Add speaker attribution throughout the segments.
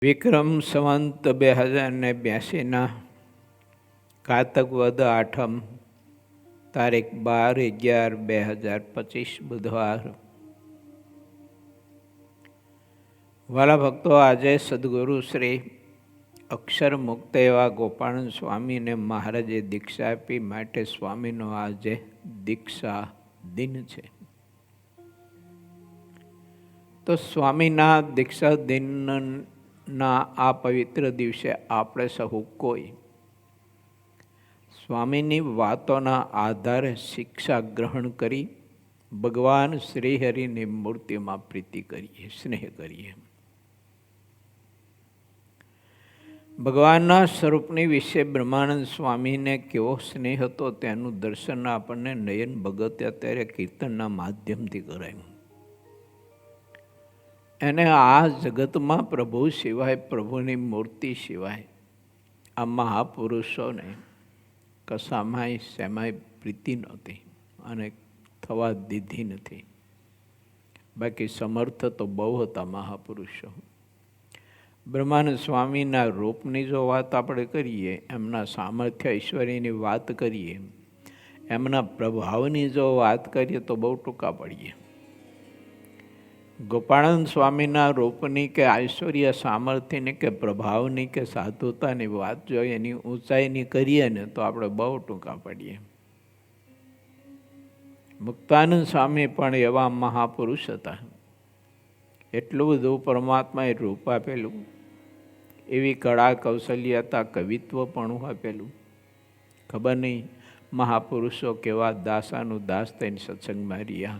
Speaker 1: વિક્રમ સંવંત 2082 કારતક વદ આઠમ તારીખ 12/11/2025 બુધવાર. વાલા ભક્તો, આજે સદગુરુ શ્રી અક્ષર મુક્ત એવા ગોપાળન સ્વામીને મહારાજે દીક્ષા આપી, માટે સ્વામીનો આજે દીક્ષા દિન છે. તો સ્વામીના દીક્ષા દિનના આ પવિત્ર દિવસે આપણે સહુ કોઈ સ્વામીની વાતોના આધારે શિક્ષા ગ્રહણ કરી ભગવાન શ્રીહરિની મૂર્તિમાં પ્રીતિ કરીએ, સ્નેહ કરીએ. ભગવાનના સ્વરૂપની વિશે બ્રહ્માનંદ સ્વામીને કેવો સ્નેહ હતો તેનું દર્શન આપણને નયન ભગત્યા ત્યારે કીર્તનના માધ્યમથી કરાયું. એને આ જગતમાં પ્રભુ સિવાય, પ્રભુની મૂર્તિ સિવાય આ મહાપુરુષોને કશામાંય શેમાંય પ્રીતિ નહોતી અને થવા દીધી નથી. બાકી સમર્થ તો બહુ હતા મહાપુરુષો. બ્રહ્માનંદ સ્વામીના રૂપની જો વાત આપણે કરીએ, એમના સામર્થ્ય ઐશ્વર્યની વાત કરીએ, એમના પ્રભાવની જો વાત કરીએ તો બહુ ટૂંકા પડીએ. ગોપાળન સ્વામીના રૂપની કે ઐશ્વર્ય સામર્થ્યની કે પ્રભાવની કે સાધુતાની વાત જો એની ઊંચાઈની કરીએ ને તો આપણે બહુ ટૂંકા પડીએ. મુક્તાનંદ સ્વામી પણ એવા મહાપુરુષ હતા. એટલું બધું પરમાત્માએ રૂપ આપેલું, એવી કળા કૌશલ્યતા, કવિત્વ પણ આપેલું. ખબર નહીં મહાપુરુષો કેવા દાસાનું દાસ થઈને સત્સંગમાં રહ્યા,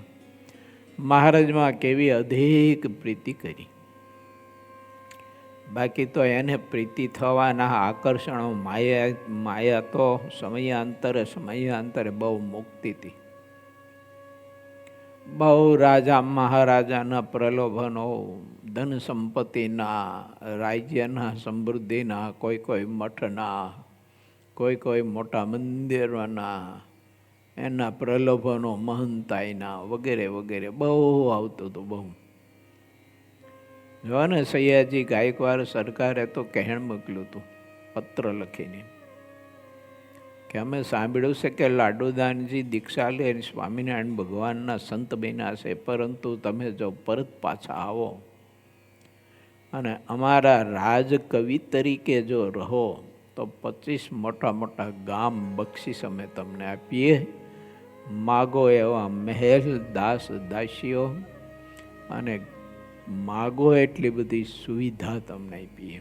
Speaker 1: મહારાજમાં કેવી અધિક પ્રીતિ કરી. બાકી તો એને પ્રીતિ થવાના આકર્ષણો માયા તો સમયાંતરે બહુ મુક્તિ હતી. બહુ રાજા મહારાજાના પ્રલોભનો, ધન સંપત્તિના, રાજ્યના, સમૃદ્ધિના, કોઈ મઠના, કોઈ મોટા મંદિરોના, એના પ્રલોભનો, મહંતાઈના વગેરે વગેરે બહુ આવતું હતું. બહુ જો ને, સૈયાજી ગાયકવાડ સરકારે તો કહેણ મોકલ્યું હતું પત્ર લખીને કે અમે સાંભળ્યું છે કે લાડુદાનજી દીક્ષા લે સ્વામિનારાયણ ભગવાનના સંત બન્યા છે, પરંતુ તમે જો પરત પાછા આવો અને અમારા રાજકવિ તરીકે જો રહો તો 25 મોટા મોટા ગામ બક્ષિસ અમે તમને આપીએ. માગો એવા મહેલ, દાસ દાસીઓ અને માગો એટલી બધી સુવિધા તમને આપીએ.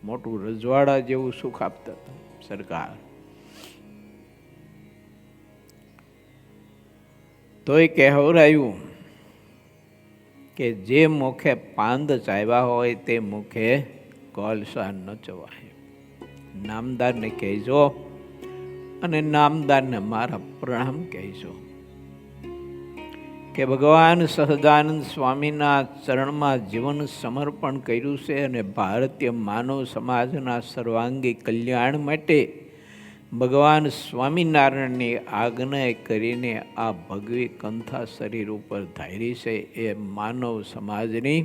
Speaker 1: મોટું રજવાડા જેવું સુખ આપતા હતા સરકાર. તોય કહેવરાયું કે જે મુખે પાંદ ચાવ્યા હોય તે મુખે કોલસા ન ચવાય. નામદારને કહેજો અને નામદારને મારા પ્રણામ કહેજો કે ભગવાન સહજાનંદ સ્વામીના ચરણમાં જીવન સમર્પણ કર્યું છે અને ભારતીય માનવ સમાજના સર્વાંગી કલ્યાણ માટે ભગવાન સ્વામિનારાયણની આજ્ઞા કરીને આ ભગવી કંથા શરીર ઉપર ધારી છે. એ માનવ સમાજની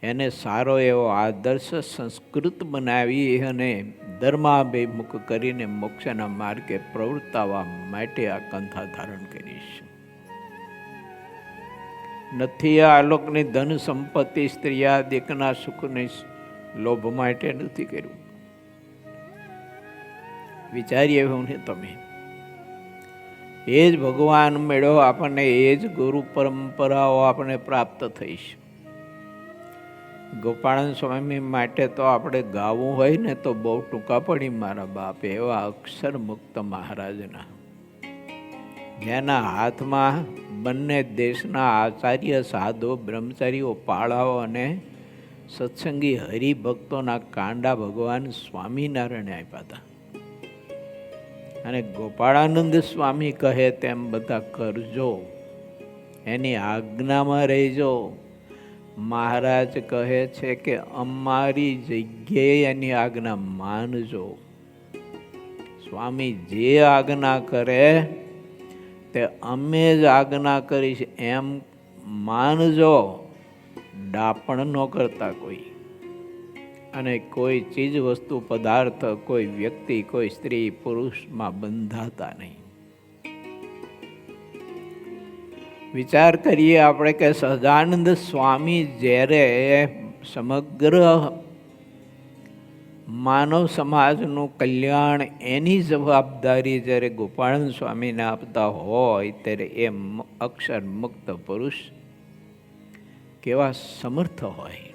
Speaker 1: એને સારો એવો આદર્શ સંસ્કૃત બનાવી અને ધર્માભિમુખ કરીને મોક્ષના માર્ગે પ્રવર્તાવવા માટે આ કંથા ધારણ કરીશ. નથી આ આલોકની ધન સંપત્તિ, સ્ત્રીયાદિકના સુખની લોભ માટે નથી કર્યું. વિચારીએ હું ને તમે, એ જ ભગવાન મેળો આપણને, એ જ ગુરુ પરંપરાઓ આપણને પ્રાપ્ત થઈશ. ગોપાળન સ્વામી માટે તો આપણે ગાવું હોય ને તો બહુ ટૂંકા પડી મારા બાપ. એવા અક્ષર મુક્ત મહારાજના, જેના હાથમાં બંને દેશના આચાર્ય, સાધુ, બ્રહ્મચારીઓ, પાળાઓ અને સત્સંગી હરિભક્તોના કાંડા ભગવાન સ્વામિનારાયણે આપ્યા હતા. અને ગોપાળાનંદ સ્વામી કહે તેમ બધા કરજો, એની આજ્ઞામાં રહેજો. મહારાજ કહે છે કે અમારી જગ્યાએ એની આજ્ઞા માનજો. સ્વામી જે આજ્ઞા કરે તે અમે જ આજ્ઞા કરીશ એમ માનજો. ડાપણ ન કરતા કોઈ. અને કોઈ ચીજ વસ્તુ પદાર્થ, કોઈ વ્યક્તિ, કોઈ સ્ત્રી પુરુષમાં બંધાતા નહીં. વિચાર કરીએ આપણે કે સહજાનંદ સ્વામી જ્યારે સમગ્ર માનવ સમાજનું કલ્યાણ એની જવાબદારી જ્યારે ગોપાળન સ્વામીને આપતા હોય ત્યારે એ અક્ષર મુક્ત પુરુષ કેવા સમર્થ હોય,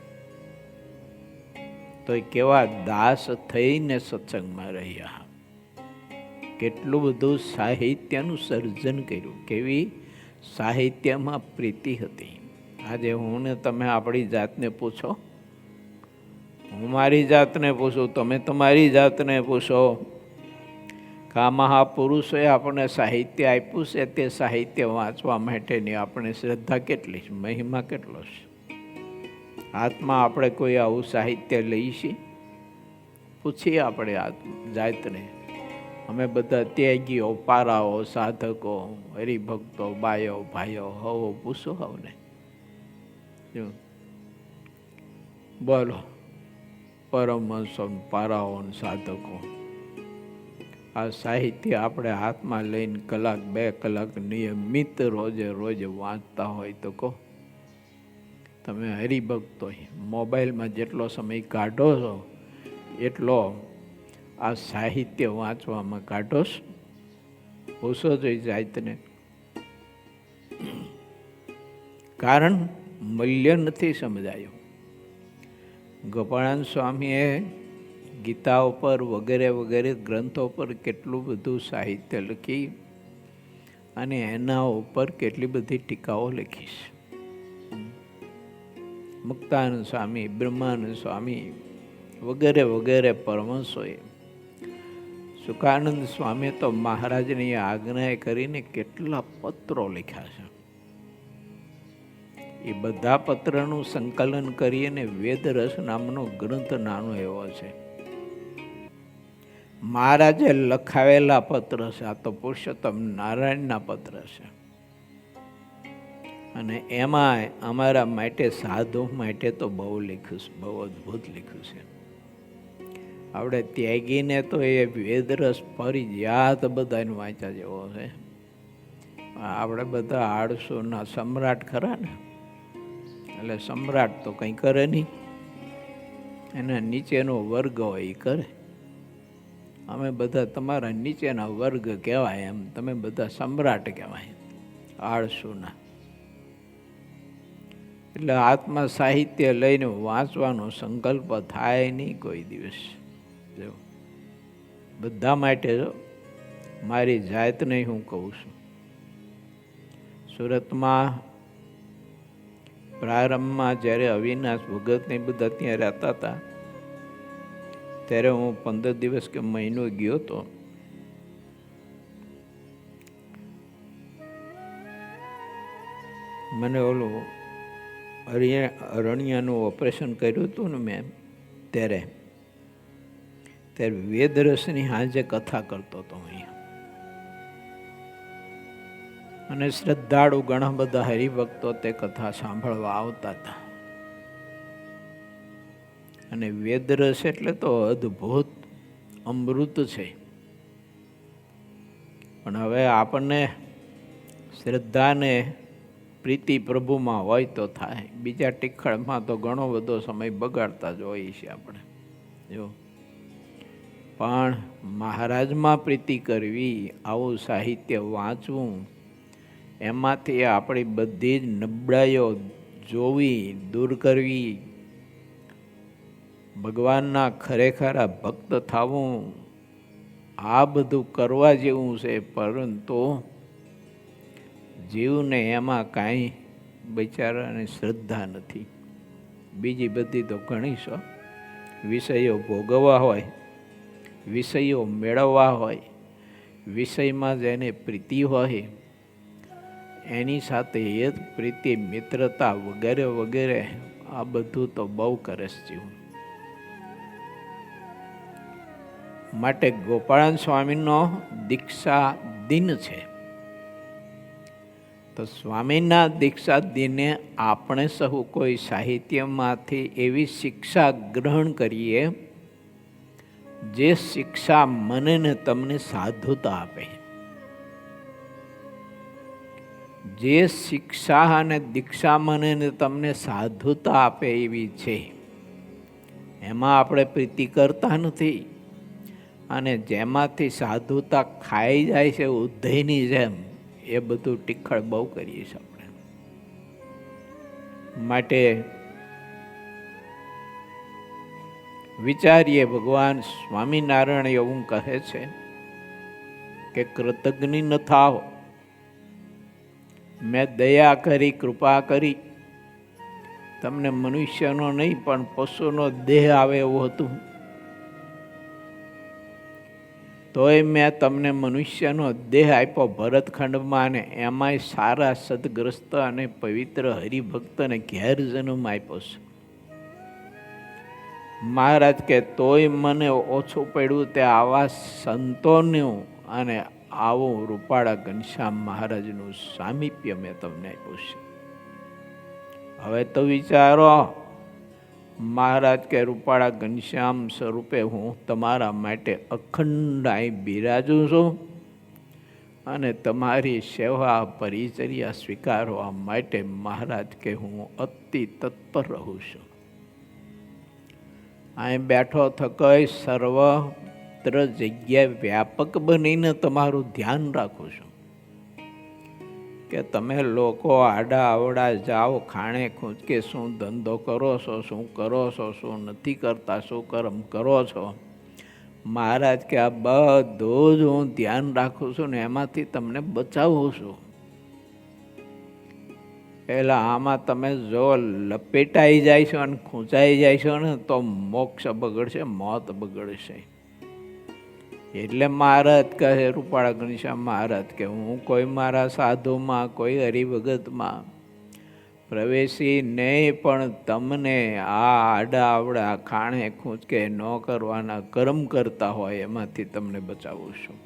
Speaker 1: તો કેવા દાસ થઈને સત્સંગમાં રહ્યા, કેટલું બધું સાહિત્યનું સર્જન કર્યું, કેવી સાહિત્યમાં પ્રીતિ હતી. આજે હું ને તમે આપણી જાતને પૂછો, હું મારી જાતને પૂછું, તમે તમારી જાતને પૂછો કે આ મહાપુરુષોએ આપણને સાહિત્ય આપ્યું છે, તે સાહિત્ય વાંચવા માટેની આપણે શ્રદ્ધા કેટલી છે, મહિમા કેટલો છે? હાથમાં આપણે કોઈ આવું સાહિત્ય લઈએ છીએ? પૂછીએ આપણે જાતને. અમે બધા ત્યાગીઓ, પારાઓ, સાધકો, હરિભક્તો, બાયો, ભાઈઓ, હવો પૂછો હવને. બોલો, પરમહંસો, પારાઓ, સાધકો, આ સાહિત્ય આપણે હાથમાં લઈને કલાક 2 કલાક નિયમિત રોજે રોજ વાંચતા હોય તો કહો, તમે હરિભક્તો મોબાઈલમાં જેટલો સમય કાઢો છો એટલો આ સાહિત્ય વાંચવામાં કાઢો છો? પૂછો જોઈ જાતને. કારણ મૂલ્ય નથી સમજાયું. ગોપાળાન સ્વામીએ ગીતા ઉપર વગેરે વગેરે ગ્રંથો પર કેટલું બધું સાહિત્ય લખી અને એના ઉપર કેટલી બધી ટીકાઓ લખી છે. મુક્તાનંદ સ્વામી, બ્રહ્માનંદ સ્વામી વગેરે વગેરે પરમહંસોએ, સુખાનંદ સ્વામી તો મહારાજની આજ્ઞાએ કરીને કેટલા પત્રો લખ્યા છે. એ બધા પત્રનું સંકલન કરીને વેદરસ નામનો ગ્રંથ નાનો એવો છે. મહારાજે લખાવેલા પત્ર છે. આ તો પુરુષોત્તમ નારાયણના પત્ર છે. અને એમાં અમારા માટે, સાધુ માટે તો બહુ લખ્યું છે, બહુ અદ્ભુત લખ્યું છે. આપણે ત્યાગીને તો એ વેદરસ ફરજિયાત બધાને વાંચ્યા જેવો છે. આપણે બધા 800ના સમ્રાટ ખરા ને, એટલે સમ્રાટ તો કંઈ કરે નહીં, એના નીચેનો વર્ગ હોય એ કરે. અમે બધા તમારા નીચેના વર્ગ કહેવાય, એમ તમે બધા સમ્રાટ કહેવાય 800ના. એટલે આત્મા સાહિત્ય લઈને વાંચવાનો સંકલ્પ થાય નહીં કોઈ દિવસ. જો બધા માટે, જો મારી જાતને હું કહું છું, સુરતમાં પ્રારંભમાં જ્યારે અવિનાશ ભગત ને બધા ત્યાં રહેતા હતા, ત્યારે હું 15 દિવસ કે મહિનો ગયો હતો. મને ઓલું અરણ્યાનું ઓપરેશન કર્યું હતું ને મેં, ત્યારે વેદરસની સાંજે કથા કરતો હતો અહીંયા. અને શ્રદ્ધાળુ ઘણા બધા હરિભક્તો તે કથા સાંભળવા આવતા હતા. અને વેદરસ એટલે તો અદ્ભુત અમૃત છે. પણ હવે આપણને શ્રદ્ધાને પ્રીતિ પ્રભુમાં હોય તો થાય, બીજા ટીખળમાં તો ઘણો બધો સમય બગાડતા જ હોઈએ છીએ આપણે. જો પણ મહારાજમાં પ્રીતિ કરવી, આવું સાહિત્ય વાંચવું, એમાંથી આપણી બધી જ નબળાઈઓ જોવી, દૂર કરવી, ભગવાનના ખરેખરા ભક્ત થવું, આ બધું કરવા જેવું છે. પરંતુ જીવને એમાં કાંઈ બિચારાને શ્રદ્ધા નથી. બીજી બધી તો ઘણી છે. વિષયો ભોગવવા હોય, વિષયો મેળવવા હોય, વિષયમાં જેને પ્રીતિ હોય એની સાથે એ જ પ્રીતિ, મિત્રતા વગેરે વગેરે, આ બધું તો બહુ કરે છે જીવ. માટે ગોપાળન સ્વામીનો દીક્ષા દિન છે. તો સ્વામીના દીક્ષા દિને આપણે સહુ કોઈ સાહિત્યમાંથી એવી શિક્ષા ગ્રહણ કરીએ જે શિક્ષા મને ને તમને સાધુતા આપે. જે શિક્ષા અને દીક્ષા મને ને તમને સાધુતા આપે એવી છે, એમાં આપણે પ્રીતિ કરતા નથી. અને જેમાંથી સાધુતા ખાઈ જાય છે ઉધઈની જેમ, એ બધું ટીખળ બહુ કરીએ છીએ આપણે. માટે વિચારીએ, ભગવાન સ્વામિનારાયણ એવું કહે છે કે કૃતજ્ઞ ન થાઓ, મેં દયા કરી, કૃપા કરી, તમને મનુષ્યનો નહીં પણ પશુનો દેહ આવે એવું હતું, તોય મેં તમને મનુષ્યનો દેહ આપ્યો ભરતખંડમાં, અને એમાંય સારા સદગ્રસ્ત અને પવિત્ર હરિભક્તને ઘેર જન્મ આપ્યો છે. મહારાજ કે તોય મને ઓછું પડ્યું તે આવા સંતોનું અને આવું રૂપાળા ઘનશ્યામ મહારાજનું સામીપ્ય મેં તમને આપ્યું છે. હવે તો વિચારો, મહારાજ કે રૂપાળા ઘનશ્યામ સ્વરૂપે હું તમારા માટે અખંડ અહીં બિરાજું છું, અને તમારી સેવા પરિચર્યા સ્વીકારવા માટે મહારાજ કે હું અતિ તત્પર રહું છું. અહીં બેઠો થકોય સર્વત્ર જગ્યાએ વ્યાપક બનીને તમારું ધ્યાન રાખું છું કે તમે લોકો આડા અવડા જાઓ, ખાણે ખૂંચકે શું ધંધો કરો છો, શું કરો છો, શું નથી કરતા, શું કર્મ કરો છો. મહારાજ કે આ બધું જ હું ધ્યાન રાખું છું ને એમાંથી તમને બચાવું છું. એટલે આમાં તમે જો લપેટાઈ જાય છો અને ખૂંચાઈ જાય છો ને તો મોક્ષ બગડશે, મોત બગડશે. એટલે મહારાજ કહે, રૂપાળા ઘનશ્યામ મહારાજ કે હું કોઈ મારા સાધુમાં, કોઈ હરિભગતમાં પ્રવેશી નહીં, પણ તમને આ આડા આવડા ખાણે ખૂંચકે ન કરવાના કર્મ કરતા હોય એમાંથી તમને બચાવું છું.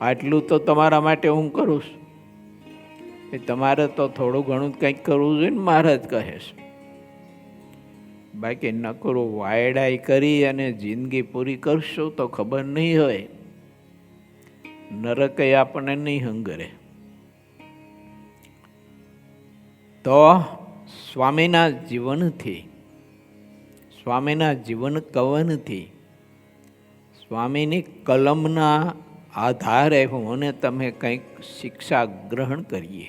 Speaker 1: આટલું તો તમારા માટે હું કરું છું. તમારે તો થોડું ઘણું કંઈક કરવું જોઈએ ને, મહારાજ કહે છે. બાકી નકરું વાયડાઈ કરી અને જિંદગી પૂરી કરશું તો ખબર નહીં હોય, નરક આપણને નહીં હંગરે. તો સ્વામીના જીવનથી, સ્વામીના જીવન કવનથી, સ્વામીની કલમના આધારે હું અને તમે કંઈક શિક્ષા ગ્રહણ કરીએ.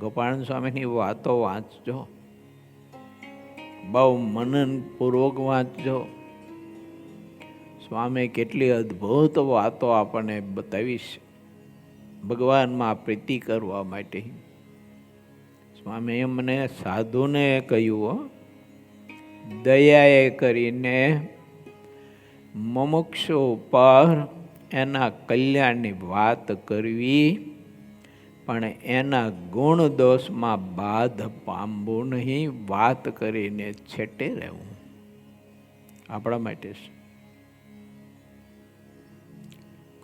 Speaker 1: ગોપાળન સ્વામીની વાતો વાંચજો, બહુ મનનપૂર્વક વાંચજો. સ્વામી કેટલી અદ્ભુત વાતો આપણને બતાવીશ ભગવાનમાં પ્રીતિ કરવા માટે. સ્વામી એમને સાધુને કહ્યું, દયાએ કરીને મુમુક્ષુ પર એના કલ્યાણની વાત કરવી, પણ એના ગુણ દોષમાં બાધ પામવું નહીં, વાત કરીને છેટે રહેવું. આપણા માટે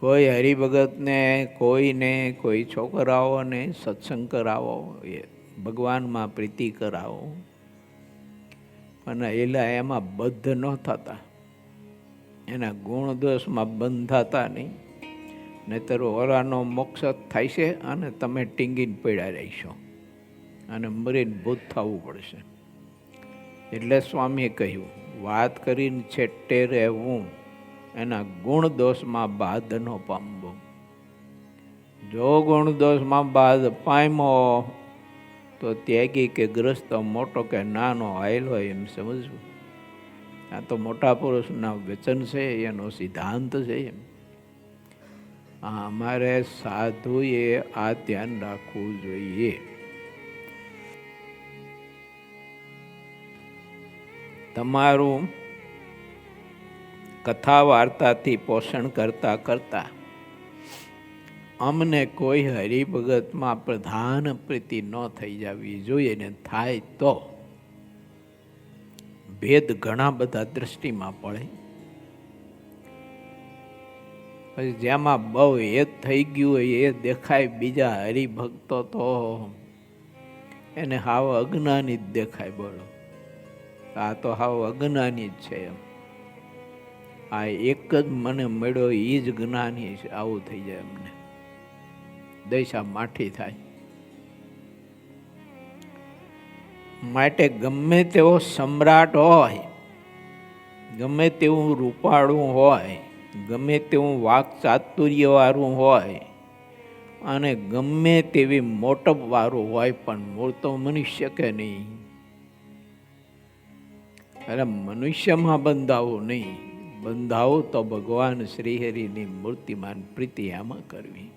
Speaker 1: કોઈ હરિભગતને, કોઈને, કોઈ છોકરાઓને સત્સંગ કરાવો, ભગવાનમાં પ્રીતિ કરાવો, અને એલા એમાં બદ્ધ ન થતા, એના ગુણ દોષમાં બંધાતા નહીં, નહીતર ઓલાનો મોક્ષ થાય છે અને તમે ટીંગીને પડ્યા રહીશો અને મરીને ભૂત થવું પડશે. એટલે સ્વામીએ કહ્યું, વાત કરીને છેટે રહેવું, એના ગુણ દોષમાં બાધ ન પામવું. જો ગુણ દોષમાં બાધ પામ્યો તો ત્યાગી કે ગ્રસ્ત, મોટો કે નાનો, આયલો એમ સમજવું. આ તો મોટા પુરુષના વચન છે, એનો સિદ્ધાંત છે. અમારે સાધુએ આ ધ્યાન રાખવું જોઈએ. તમારું કથા વાર્તાથી પોષણ કરતા કરતા અમને કોઈ હરિભગતમાં પ્રધાન પ્રીતિ ન થઈ જવી જોઈએ, ને થાય તો ભેદ ઘણા બધા દ્રષ્ટિમાં પડે. પછી જેમાં બહુ હેત થઈ ગયું હોય એ દેખાય બીજા હરિભક્તો તો એને હાવ અજ્ઞાની જ દેખાય. બોલો, આ તો હાવ અજ્ઞાની જ છે એમ. આ એક જ મને મળ્યો એ જ જ્ઞાની છે, આવું થઈ જાય એમને. દશા માઠી થાય. માટે ગમે તેવો સમ્રાટ હોય, ગમે તેવું રૂપાળું હોય, ગમે તેવું વાક ચાતુર્ય વાળું હોય અને ગમે તેવી મોટપ વાળું હોય, પણ મૂળ તો મનુષ્ય કે નહીં. એટલે મનુષ્યમાં બંધાવું નહીં, બંધાવું તો ભગવાન શ્રીહરિની મૂર્તિમાન પ્રીતિ આમાં કરવી.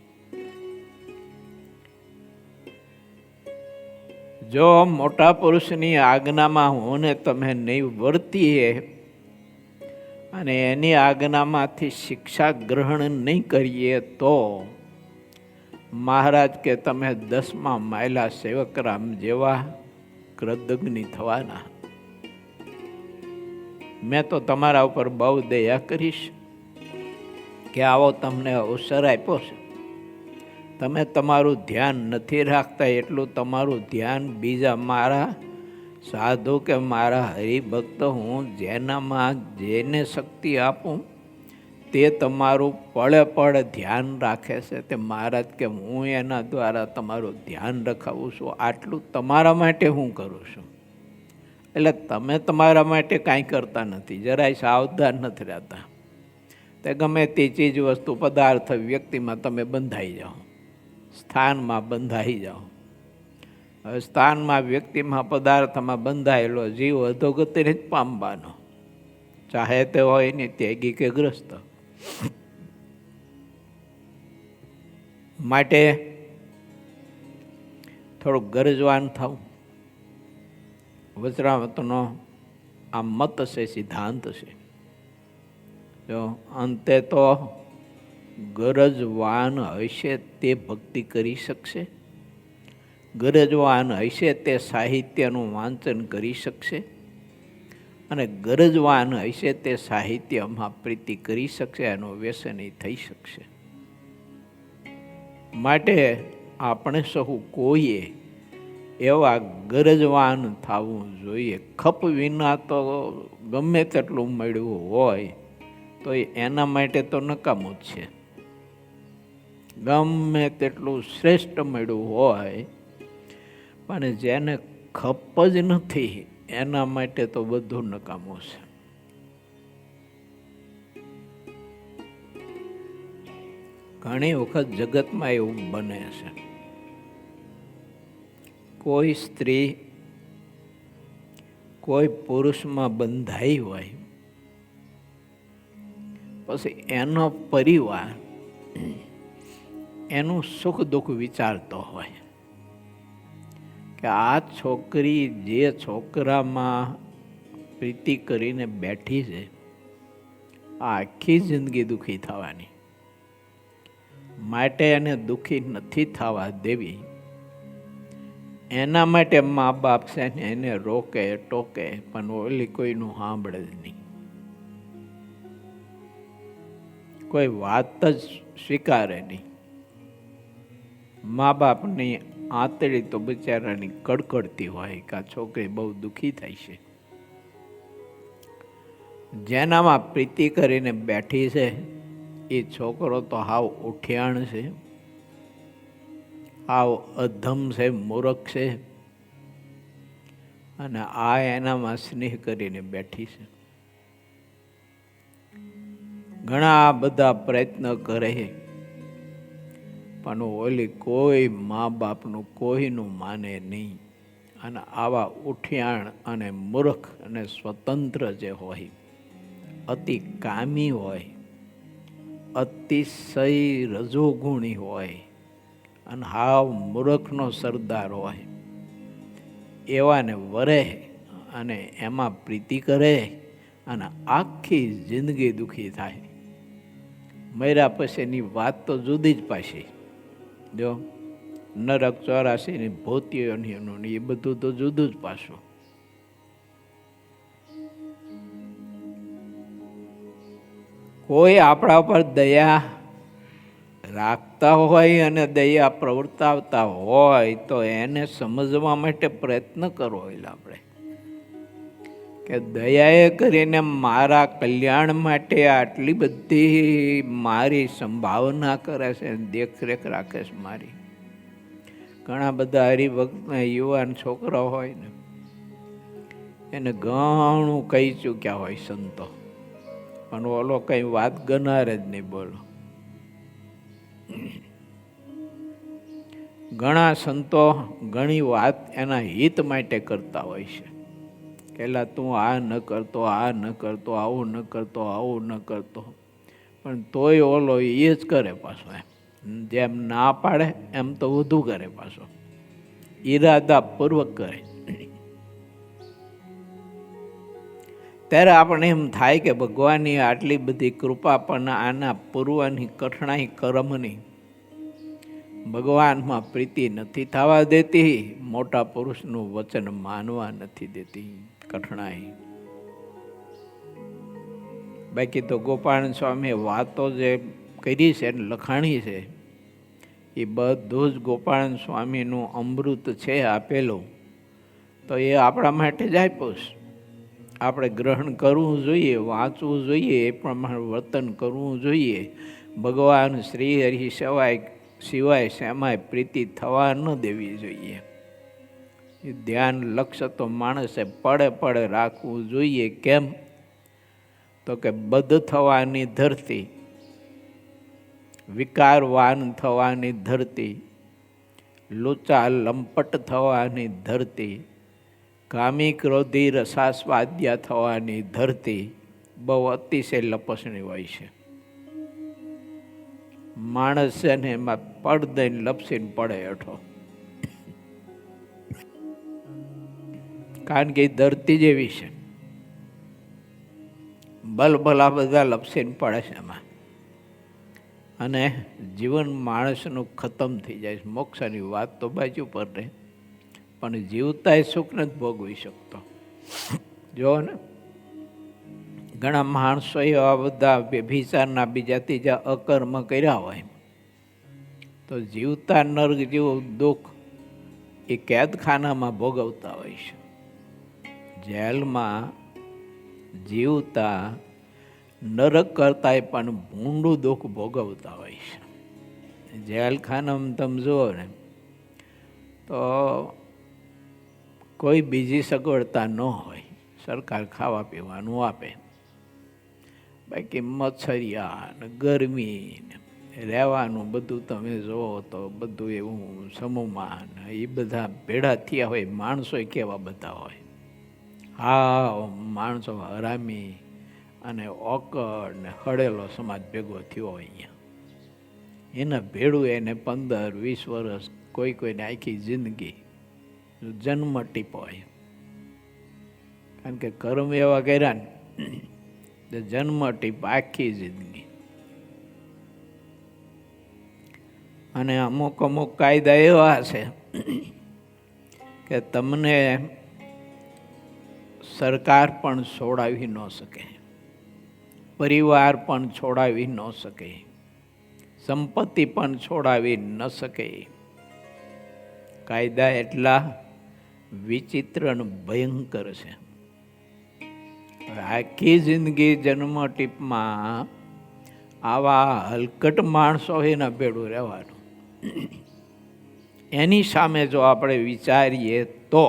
Speaker 1: જો મોટા પુરુષની આજ્ઞામાં હું ને તમે નહીં વર્તીએ અને એની આજ્ઞામાંથી શિક્ષા ગ્રહણ નહીં કરીએ તો મહારાજ કે તમે 10મા માયલા સેવકરામ જેવા કૃતજ્ઞ થવાના. મેં તો તમારા ઉપર બહુ દયા કરીશ કે આવો તમને અવસર આપ્યો છે. તમે તમારું ધ્યાન નથી રાખતા, એટલું તમારું ધ્યાન બીજા મારા સાધુ કે મારા હરિભક્ત હું જેનામાં જેને શક્તિ આપું તે તમારું પળે પળ ધ્યાન રાખે છે. તે મહારાજ કે હું એના દ્વારા તમારું ધ્યાન રખાવું છું, આટલું તમારા માટે હું કરું છું. એટલે તમે તમારા માટે કાંઈ કરતા નથી, જરાય સાવધાન નથી રહેતા. તે ગમે તે ચીજ વસ્તુ પદાર્થ વ્યક્તિમાં તમે બંધાઈ જાઓ, સ્થાનમાં બંધાઈ જાઓ. હવે સ્થાનમાં વ્યક્તિમાં પદાર્થમાં બંધાયેલો જીવ અધોગતિને જ પામવાનો, ચાહે તે હોય ને ત્યાગી કે ગ્રસ્ત. માટે થોડુંક ગરજવાન થવું. વચરામતનો આ મત છે, સિદ્ધાંત છે. જો અંતે તો ગરજવાન હશે તે ભક્તિ કરી શકશે, ગરજવાન હશે તે સાહિત્યનું વાંચન કરી શકશે અને ગરજવાન હશે તે સાહિત્યમાં પ્રીતિ કરી શકશે, એનું વ્યસન થઈ શકશે. માટે આપણે સહુ કોઈએ એવા ગરજવાન થવું જોઈએ. ખપ વિના તો ગમે તેટલું મળ્યું હોય તો એના માટે તો નકામું જ છે. ગમે તેટલું શ્રેષ્ઠ મળ્યું હોય પણ જેને ખપ જ નથી એના માટે તો બધું નકામું છે. ઘણી વખત જગતમાં એવું બને છે, કોઈ સ્ત્રી કોઈ પુરુષમાં બંધાઈ હોય, પછી એનો પરિવાર એનું સુખ દુઃખ વિચારતો હોય કે આ છોકરી જે છોકરામાં પ્રીતિ કરીને બેઠી છે આ આખી જિંદગી દુઃખી થવાની, માટે એને દુઃખી નથી થવા દેવી. એના માટે મા બાપ છે ને એને રોકે ટોકે, પણ ઓલી કોઈનું સાંભળે જ નહીં, કોઈ વાત જ સ્વીકારે નહીં. મા બાપની આંતળી તો બિચારાની કડકડતી હોય કે આ છોકરી બહુ દુઃખી થાય છે. જેનામાં પ્રીતિ કરીને બેઠી છે એ છોકરો તો હાવ ઉઠિયાણ છે, હાવ અધમ છે, મૂર્ખ છે, અને આ એનામાં સ્નેહ કરીને બેઠી છે. ઘણા બધા પ્રયત્ન કરે પણ ઓલી કોઈ મા બાપનું કોઈનું માને નહીં. અને આવા ઉઠિયાણ અને મૂર્ખ અને સ્વતંત્ર જે હોય, અતિ કામી હોય, અતિશય રજોગુણી હોય અને હાવ મૂર્ખનો સરદાર હોય, એવાને વરે અને એમાં પ્રીતિ કરે અને આખી જિંદગી દુઃખી થાય. મર્યા પછીની વાત તો જુદી જ પાછી. જો નરક 84 ની ભૂતિઓનું એ બધું તો જુદું જ પાછું. કોઈ આપણા પર દયા રાખતા હોય અને દયા પ્રવર્તાવતા હોય તો એને સમજવા માટે પ્રયત્ન કરવો હોય આપણે કે દયાએ કરીને મારા કલ્યાણ માટે આટલી બધી મારી સંભાવના કરે છે, દેખરેખ રાખે છે મારી. ઘણા બધા હરિભક્તના યુવાન છોકરા હોય ને એને ઘણું કહી ચૂક્યા હોય સંતો, પણ ઓલો કઈ વાત ગનાર જ નહીં. બોલો, ઘણા સંતો ઘણી વાત એના હિત માટે કરતા હોય છે. પેલા તું આ ન કરતો, આ ન કરતો, આવું ન કરતો, આવું ન કરતો, પણ તોય ઓલો એ જ કરે પાછો. જેમ ના પાડે એમ તો વધુ કરે પાછો, ઈરાદા પૂર્વક કરે. ત્યારે આપણે એમ થાય કે ભગવાનની આટલી બધી કૃપા, પણ આના પૂર્વની કઠણાઈ કર્મની ભગવાનમાં પ્રીતિ નથી થવા દેતી, મોટા પુરુષનું વચન માનવા નથી દેતી કઠણાઈ. બાકી તો ગોપાલ સ્વામીએ વાતો જે કરી છે, લખાણી છે, એ બધું જ ગોપાલ સ્વામીનું અમૃત છે આપેલું. તો એ આપણા માટે જ આપ્યું છે. આપણે ગ્રહણ કરવું જોઈએ, વાંચવું જોઈએ, એ પ્રમાણે વર્તન કરવું જોઈએ. ભગવાન શ્રી હરિ સિવાય શેમાંય પ્રીતિ થવા ન દેવી જોઈએ. એ ધ્યાન લક્ષ્ય તો માણસે પડે રાખવું જોઈએ. કેમ તો કે બદ્ધ થવાની ધરતી, વિકારવાન થવાની ધરતી, લોચા લંપટ થવાની ધરતી, કામી ક્રોધી રસાસ્વાદ્યા થવાની ધરતી બહુ અતિશય લપસણી હોય છે. માણસ છે ને એમાં પડ દઈને લપસીને પડે હેઠો, કારણ કે એ ધરતી જેવી છે. ભલા બધા લપસીને પડે છે એમાં, અને જીવન માણસનું ખતમ થઈ જાય છે. મોક્ષની વાત તો બાજુ પર રહે, પણ જીવતા સુખ નથી ભોગવી શકતો. જો ને ઘણા માણસો એવા બધા વ્યભિચારના બીજા ત્રીજા અકર્મ કર્યા હોય તો જીવતા નર્ક જેવું દુઃખ એ કેદખાનામાં ભોગવતા હોય છે. જેલમાં જીવતા નરક કરતાંય પણ ભૂંડું દુઃખ ભોગવતા હોય છે. જેલખાનામાં તમે જુઓ ને તો કોઈ બીજી સગવડતા ન હોય, સરકાર ખાવા પીવાનું આપે, બાકી મચ્છરિયા ને ગરમી ને રહેવાનું બધું તમે જુઓ તો બધું એવું સમૂહમાં એ બધા ભેળા થયા હોય. માણસો કેવા બધા હોય, હા માણસો હરામી અને ઓકળ ને હળેલો સમાજ ભેગો થયો હોય અહીંયા. એના ભેળું એને 15-20 વર્ષ, કોઈને આખી જિંદગી જન્મ ટીપો હોય. કારણ કે કર્મ એવા કર્યા ને જન્મ ટીપ આખી જિંદગી. અને અમુક કાયદા એવા છે કે તમને સરકાર પણ છોડાવી ન શકે, પરિવાર પણ છોડાવી ન શકે, સંપત્તિ પણ છોડાવી ન શકે. કાયદા એટલા વિચિત્ર અને ભયંકર છે. આખી જિંદગી જન્મ ટીપમાં આવા હલકટ માણસો એના ભેળું રહેવાનું. એની સામે જો આપણે વિચારીએ તો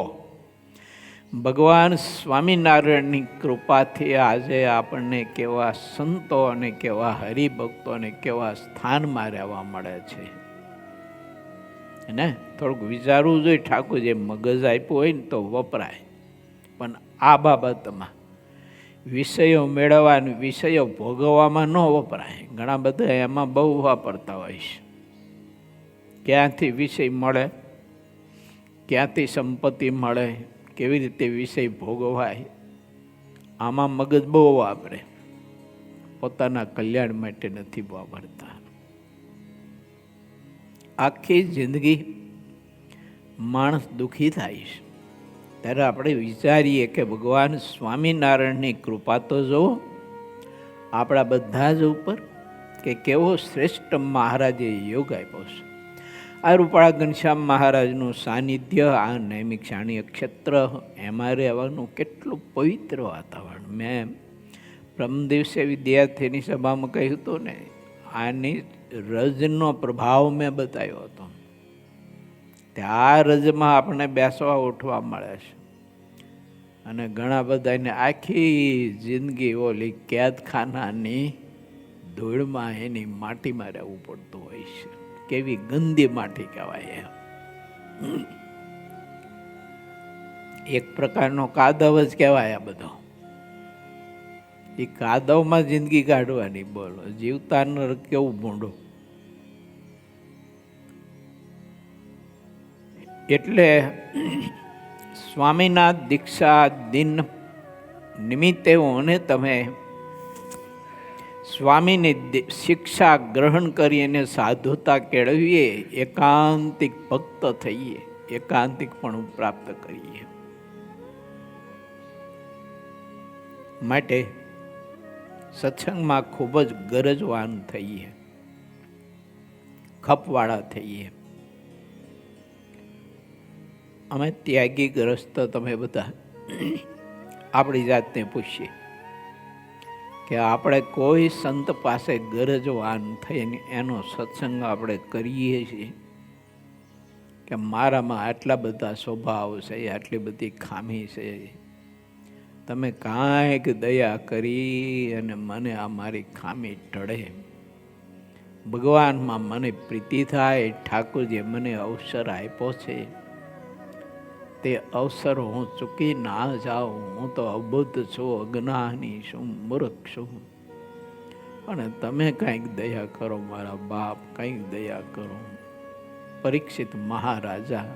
Speaker 1: ભગવાન સ્વામિનારાયણની કૃપાથી આજે આપણને કેવા સંતો અને કેવા હરિભક્તો અને કેવા સ્થાનમાં રહેવા મળે છે ને. થોડુંક વિચારવું જોઈએ. ઠાકોરજી મગજ આપ્યું હોય ને તો વપરાય, પણ આ બાબતમાં વિષયો મેળવવા, વિષયો ભોગવવામાં ન વપરાય. ઘણા બધા એમાં બહુ વાપરતા હોય છે. ક્યાંથી વિષય મળે, ક્યાંથી સંપત્તિ મળે, કેવી રીતે વિષય ભોગવાય, આમાં મગજ બહુ વાપરે, પોતાના કલ્યાણ માટે નથી વાપરતા. આખી જિંદગી માણસ દુઃખી થાય છે. ત્યારે આપણે વિચારીએ કે ભગવાન સ્વામિનારાયણની કૃપા તો જુઓ આપણા બધા જ ઉપર, કે કેવો શ્રેષ્ઠ મહારાજે યોગ આપ્યો છે. આ રૂપાળા ઘનશ્યામ મહારાજનું સાનિધ્ય, આ નૈમિક શાણીય ક્ષેત્ર, એમાં રહેવાનું કેટલું પવિત્ર વાતાવરણ. મેં પ્રથમ દિવસે વિદ્યાર્થીની સભામાં કહ્યું હતું ને, આની રજનો પ્રભાવ મેં બતાવ્યો હતો. આ રજમાં આપણને બેસવા ઉઠવા મળે છે, અને ઘણા બધાને આખી જિંદગી ઓલી કેદખાનાની ધૂળમાં એની માટીમાં રહેવું પડતું હોય છે. કેવી ગંદી માટી કહેવાય. એક પ્રકારનો કાદવ જ કહેવાય આ બધો. એ કાદવમાં જિંદગી કાઢવાની, બોલો. જીવતા નરક કેવું ભૂંડું. એટલે સ્વામીના દીક્ષા દિન નિમિત્તે અને તમે સ્વામીની શિક્ષા ગ્રહણ કરીને સાધુતા કેળવીએ, એકાંતિક ભક્ત થઈએ, એકાંતિકપણું પ્રાપ્ત કરીએ. માટે સત્સંગમાં ખૂબ જ ગરજવાન થઈએ, ખપવાળા થઈએ. અમે ત્યાગી ગ્રસ્ત તમે બધા આપણી જાતને પૂછીએ કે આપણે કોઈ સંત પાસે ગરજવાન થઈને એનો સત્સંગ આપણે કરીએ છીએ કે મારામાં આટલા બધા સ્વભાવ છે, આટલી બધી ખામી છે, તમે કાંઈક દયા કરી અને મને આ મારી ખામી ટળે, ભગવાનમાં મને પ્રીતિ થાય, ઠાકોરજીએ મને અવસર આપ્યો છે, તે અવસર હું ચૂકી ના જાઉં. હું તો અબુદ્ધ છું, અજ્ઞાની છું, મૂર્ખ છું, પણ તમે કંઈક દયા કરો મારા બાપ, કંઈક દયા કરો. પરીક્ષિત મહારાજા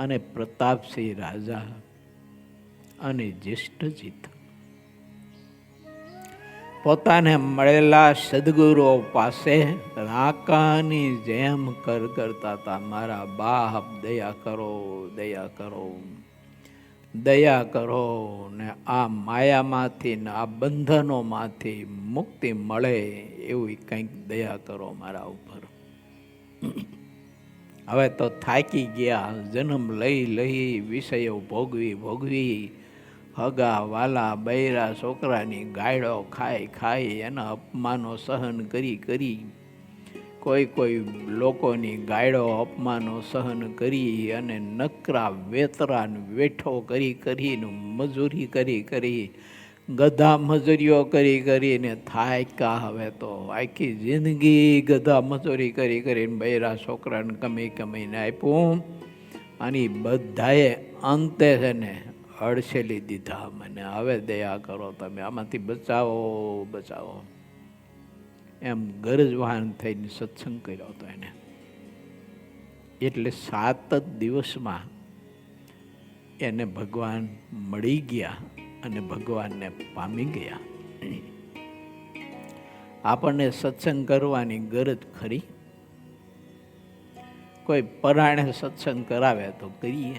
Speaker 1: અને પ્રતાપસિંહ રાજા અને જ્યેષ્ઠજીત પોતાને મળેલા સદગુરુઓ પાસે રાકાની જેમ કરતા હતા, મારા બાપ દયા કરો, દયા કરો, દયા કરો, ને આ માયામાંથી ને આ બંધનોમાંથી મુક્તિ મળે એવી કંઈક દયા કરો મારા ઉપર. હવે તો થાકી ગયા, જન્મ લઈ લઈ વિષયો ભોગવી હગા વાલા બૈરા છોકરાની ગાયડો ખાઈ એના અપમાનો સહન કરી, કોઈ લોકોની ગાયડો અપમાનો સહન કરી અને નકરા વેતરાન વેઠો કરીને મજૂરી કરી ગધા મજૂરીઓ કરીને થાક્યા. હવે તો આખી જિંદગી ગધા મજૂરી કરીને બૈરા છોકરાને કમીને આપ્યું, અને બધાએ અંતે છે ને અડસેલી દીધા. મને હવે દયા કરો, તમે આમાંથી બચાવો એમ ગરજવાન થઈને સત્સંગ કર્યો હતો એને. એટલે 7 જ દિવસમાં એને ભગવાન મળી ગયા અને ભગવાનને પામી ગયા. આપણને સત્સંગ કરવાની ગરજ ખરી? કોઈ પરાણે સત્સંગ કરાવે તો કરીએ,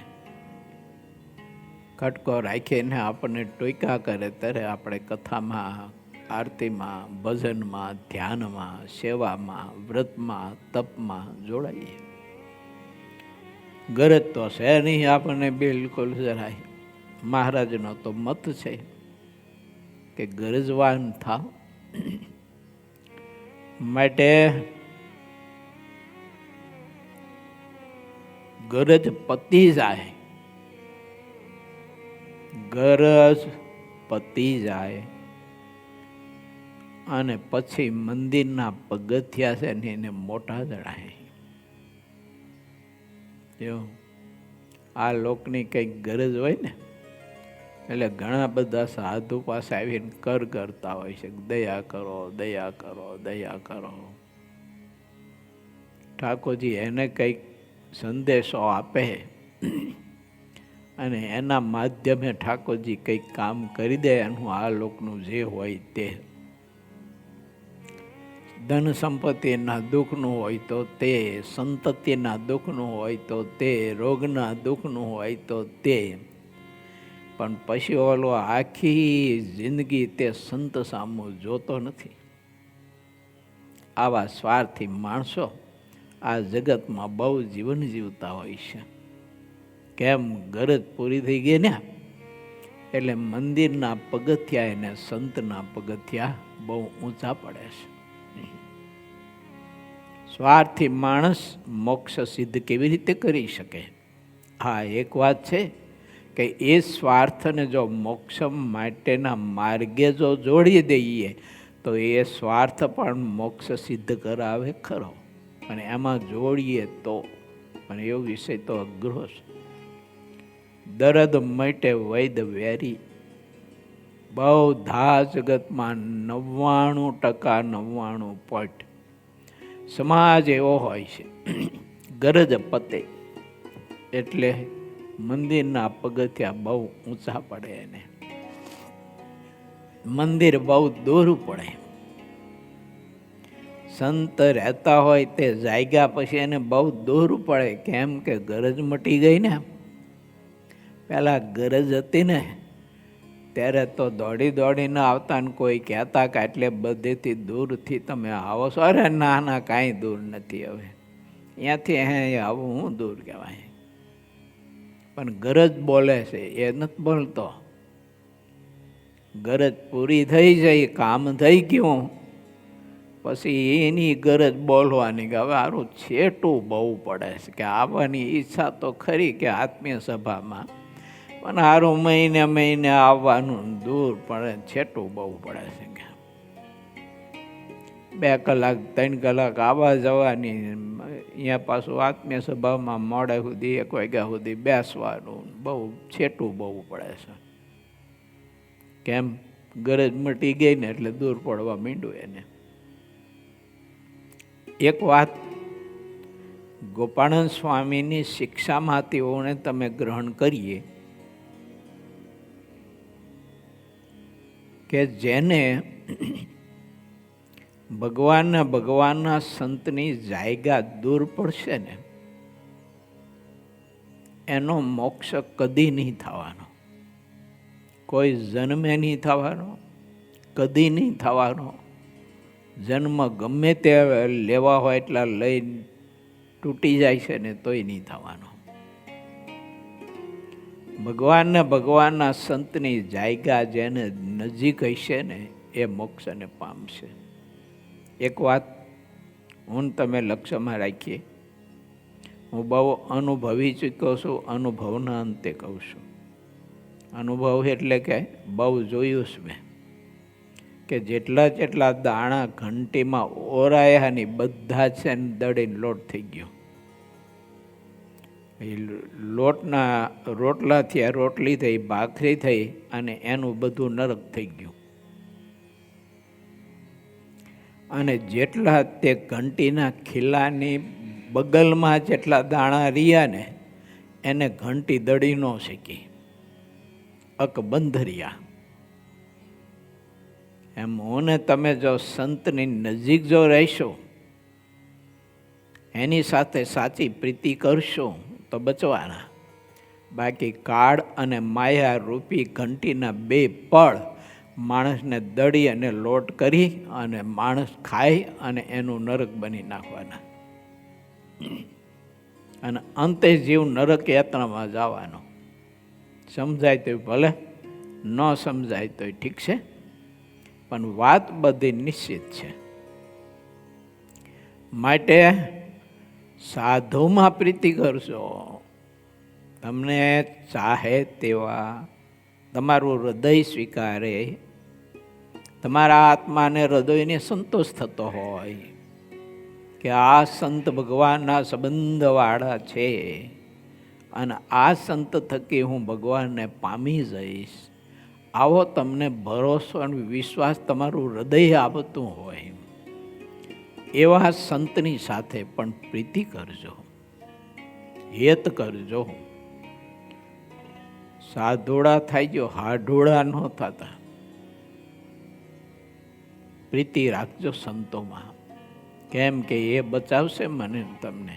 Speaker 1: ખટકો રાખીને આપણને ટોયકા કરે ત્યારે આપણે કથામાં, આરતીમાં, ભજનમાં, ધ્યાનમાં, સેવામાં, વ્રતમાં, તપમાં જોડાઈએ. ગરજ તો છે નહીં આપણને બિલકુલ જરાય. મહારાજનો તો મત છે કે ગરજવાન થાવ. માટે ગરજ પતી જાય, ગરજ પતી જાય અને પછી મંદિરના પગથિયા છે ને એને મોટા જણાય. જો આ લોકની કંઈક ગરજ હોય ને એટલે ઘણા બધા સાધુ પાસે આવીને કરતા હોય છે, દયા કરો, દયા કરો, દયા કરો. ઠાકોરજી એને કંઈક સંદેશો આપે અને એના માધ્યમે ઠાકોરજી કંઈક કામ કરી દે. એનું આ લોકનું જે હોય તે, ધન સંપત્તિના દુઃખનું હોય તો તે, સંતતિના દુઃખનું હોય તો તે, રોગના દુઃખનું હોય તો તે, પણ પછી ઓલો આખી જિંદગી તે સંત સામું જોતો નથી. આવા સ્વાર્થી માણસો આ જગતમાં બહુ જીવન જીવતા હોય છે. કેમ? ગરજ પૂરી થઈ ગઈ ને એટલે મંદિરના પગથિયા અને સંતના પગથિયા બહુ ઊંચા પડે છે. સ્વાર્થી માણસ મોક્ષ સિદ્ધ કેવી રીતે કરી શકે? હા, એક વાત છે કે એ સ્વાર્થને જો મોક્ષ માટેના માર્ગે જો જોડી દઈએ તો એ સ્વાર્થ પણ મોક્ષ સિદ્ધ કરાવે ખરો, અને એમાં જોડીએ તો. પણ એવો વિષય તો અઘરો છે. દરદ માટે વૈદ વેરી. બહુ ધા જગતમાં 99% સમાજ એવો હોય છે. ગરજ પતે એટલે મંદિરના પગથિયા બહુ ઊંચા પડે, એને મંદિર બહુ દૂર પડે. સંત રહેતા હોય તે જાગ્યા પછી એને બહુ દૂર પડે. કેમ કે ગરજ મટી ગઈ ને. પેલા ગરજ હતી ને ત્યારે તો દોડી દોડીને આવતા ને કોઈ કહેતા કે એટલે બધેથી દૂરથી તમે આવો છો. અરે ના ના, કાંઈ દૂર નથી, હવે અહીંયાથી અહીંયા આવું હું દૂર કહેવાય. પણ ગરજ બોલે છે, એ નથી બોલતો. ગરજ પૂરી થઈ જાય, કામ થઈ ગયું, પછી એની ગરજ બોલવાની કે હવે સારું છેટું બહુ પડે છે, કે આવવાની ઈચ્છા તો ખરી કે આત્મીય સભામાં, પણ સારું મહિને મહિને આવવાનું દૂર પડે, છેટું બહુ પડે છે. 2 કલાક 3 કલાક આવવા જવાની, અહીંયા પાછું આત્મીય સભામાં મોડે સુધી 1 વાગ્યા સુધી બેસવાનું, બહુ છેટું બહુ પડે છે. કેમ? ગરજ મટી ગઈ ને એટલે દૂર પડવા માંડ્યું એને. એક વાત ગોપાળન સ્વામીની શિક્ષામાંથી ઓને તમે ગ્રહણ કરીએ કે જેને ભગવાનના સંતની જાયગા દૂર પડશે ને એનો મોક્ષ કદી નહીં થવાનો. કોઈ જન્મે નહીં થવાનો, કદી નહીં થવાનો. જન્મ ગમે તે લેવા હોય એટલા લઈ તૂટી જાય છે ને તોય નહીં થવાનો. ભગવાનના સંતની જાયગા જેને નજીક હશે ને એ મોક્ષને પામશે. એક વાત હું તમે લક્ષ્યમાં રાખીએ. હું બહુ અનુભવી ચૂક્યો છું, અનુભવના અંતે કહું છું. અનુભવ એટલે કે બહુ જોયું છે મેં કે જેટલા દાણા ઘંટીમાં ઓરાયા ની બધા છે ને દળીને લોટ થઈ ગયો. લોટના રોટલા થયા, રોટલી થઈ, ભાખરી થઈ, અને એનું બધું નરક થઈ ગયું. અને જેટલા તે ઘંટીના ખીલાની બગલમાં જેટલા દાણા રહ્યા ને એને ઘંટી દળી ન શકી, અકબંધરિયા. એમ હું તમે જો સંતની નજીક જો રહેશો, એની સાથે સાચી પ્રીતિ કરશો તો બચવાના. બાકી કાળ અને માયા રૂપી ઘંટીના 2 પળ માણસને દળી અને લોટ કરી અને માણસ ખાય અને એનું નરક બની નાખવાના. અને અંતે જીવ નરક યાત્રામાં જવાનો. સમજાય તો ભલે, ન સમજાય તો ઠીક છે, પણ વાત બધી નિશ્ચિત છે. માટે સાધુમાં પ્રીતિ કરશો. તમને ચાહે તેવા, તમારું હૃદય સ્વીકારે, તમારા આત્માને હૃદયને સંતોષ થતો હોય કે આ સંત ભગવાનના સંબંધવાળા છે અને આ સંત થકી હું ભગવાનને પામી જઈશ, આવો તમને ભરોસો અને વિશ્વાસ તમારું હૃદય આપતું હોય એવા સંતની સાથે પણ પ્રીતિ કરજો, હેત કરજો. સાધુડા થાય જો, હાઢોળા ન થતા. પ્રીતિ રાખજો સંતોમાં. કેમ કે એ બચાવશે મને તમને.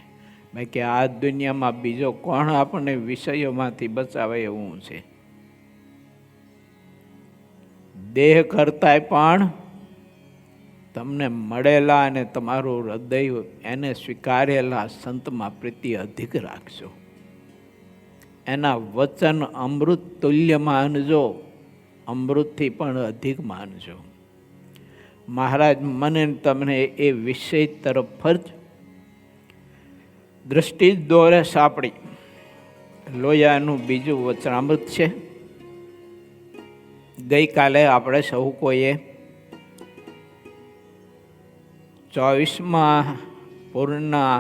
Speaker 1: બાકી આ દુનિયામાં બીજો કોણ આપણને વિષયોમાંથી બચાવે એવું છે? દેહ કરતાંય પણ તમને મળેલા અને તમારું હૃદય એને સ્વીકારેલા સંતમાં પ્રીતિ અધિક રાખજો. એના વચન અમૃત તુલ્ય માનજો, અમૃતથી પણ અધિક માનજો. મહારાજ મને તમને એ વિષય તરફ જ દ્રષ્ટિ જ દોરે સાપડી. લોયાનું બીજું વચનામૃત છે. ગઈકાલે આપણે સૌ કોઈએ 24મા પૂર્ણના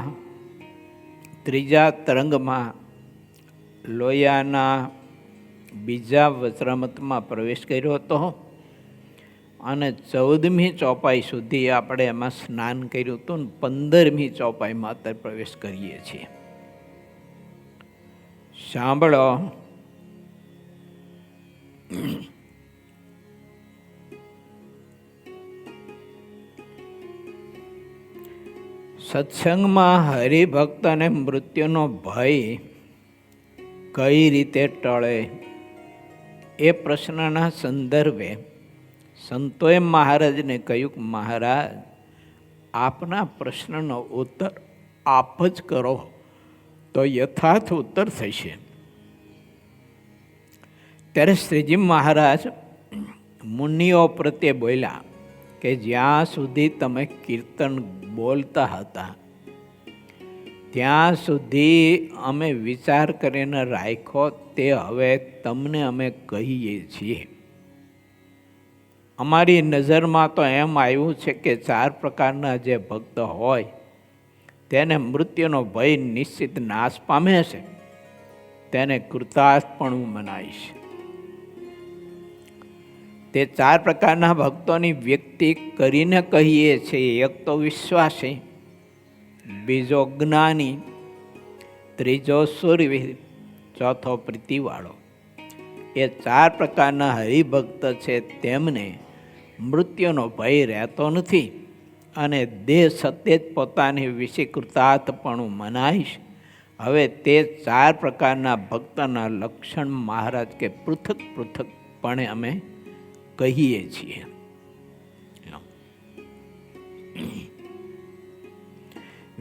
Speaker 1: ત્રીજા તરંગમાં લોયાના બીજા વચનામૃતમાં પ્રવેશ કર્યો હતો અને 14મી ચોપાઈ સુધી આપણે એમાં સ્નાન કર્યું હતું ને 15મી ચોપાઈમાં અત્યારે પ્રવેશ કરીએ છીએ. સાંભળો. સત્સંગમાં હરિભક્તને મૃત્યુનો ભય કઈ રીતે ટળે એ પ્રશ્નના સંદર્ભે સંતોએ મહારાજને કહ્યું કે મહારાજ, આપના પ્રશ્નનો ઉત્તર આપ જ કરો તો યથાર્થ ઉત્તર થશે. ત્યારે શ્રીજી મહારાજ મુનિઓ પ્રત્યે બોલ્યા કે જ્યાં સુધી તમે કીર્તન બોલતા હતા ત્યાં સુધી અમે વિચાર કરીને રાખ્યો, તે હવે તમને અમે કહીએ છીએ. અમારી નજરમાં તો એમ આવ્યું છે કે 4 પ્રકારના જે ભક્ત હોય તેને મૃત્યુનો ભય નિશ્ચિત નાશ પામે છે, તેને કૃતાર્થપણું મનાય છે. તે 4 પ્રકારના ભક્તોની વ્યક્તિ કરીને કહીએ છીએ. એક તો વિશ્વાસી, બીજો જ્ઞાની, ત્રીજો સુરવીર, ચોથો પ્રીતિવાળો. એ 4 પ્રકારના હરિભક્ત છે તેમને મૃત્યુનો ભય રહેતો નથી અને દેહ સત્ય જ પોતાની વિશે કૃતાર્થપણું મનાઈશ. હવે તે 4 પ્રકારના ભક્તના લક્ષણ મહારાજ કે પૃથક પૃથકપણે અમે કહીએ છીએ.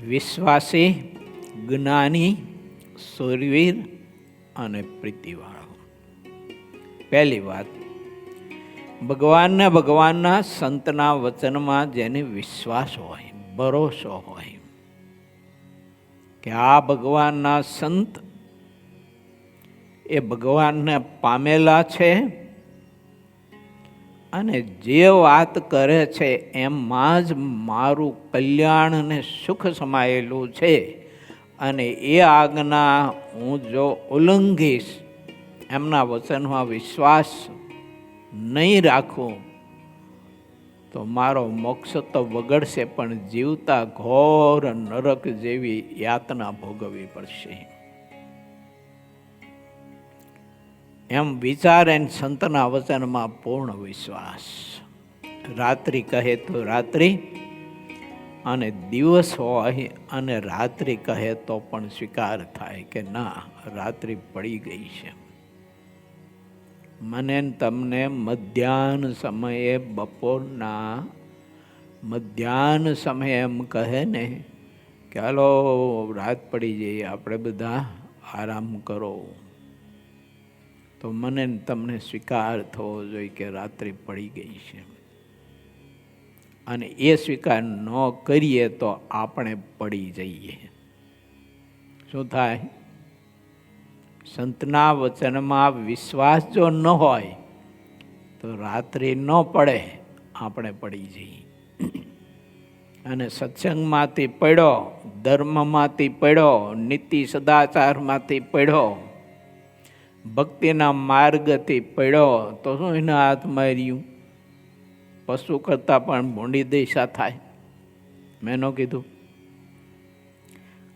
Speaker 1: વિશ્વાસી, જ્ઞાની, સુરવીર અને પ્રીતિવાળો. પહેલી વાત, ભગવાનના સંતના વચનમાં જેને વિશ્વાસ હોય, ભરોસો હોય કે આ ભગવાનના સંત એ ભગવાનને પામેલા છે અને જે વાત કરે છે એમાં જ મારું કલ્યાણ અને સુખ સમાયેલું છે અને એ આજ્ઞા હું જો ઉલ્લંઘીશ, એમના વચનમાં વિશ્વાસ નહીં રાખું તો મારો મોક્ષ તો વગડશે, પણ જીવતા ઘોર નરક જેવી યાતના ભોગવવી પડશે. એમ વિચારે સંતના વચનમાં પૂર્ણ વિશ્વાસ. રાત્રિ કહે તો રાત્રિ અને દિવસ હોય અને રાત્રિ કહે તો પણ સ્વીકાર થાય કે ના, રાત્રિ પડી ગઈ છે. મને તમને મધ્યાહન સમયે, બપોરના મધ્યાહન સમયે એમ કહે ને કે હાલો રાત પડી જઈએ, આપણે બધા આરામ કરો, તો મને તમને સ્વીકાર થવો જોઈએ કે રાત્રિ પડી ગઈ છે. અને એ સ્વીકાર ન કરીએ તો આપણે પડી જઈએ. શું થાય? સંતના વચનમાં વિશ્વાસ જો ન હોય તો રાત્રિ ન પડે, આપણે પડી જઈએ. અને સત્સંગમાંથી પડ્યો, ધર્મમાંથી પડ્યો, નીતિ સદાચારમાંથી પડ્યો, ભક્તિના માર્ગથી પડ્યો તો શું એના હાથમાં રહ્યું? પશુ કરતાં પણ ભૂંડી દિશા થાય. મેં ન કીધું?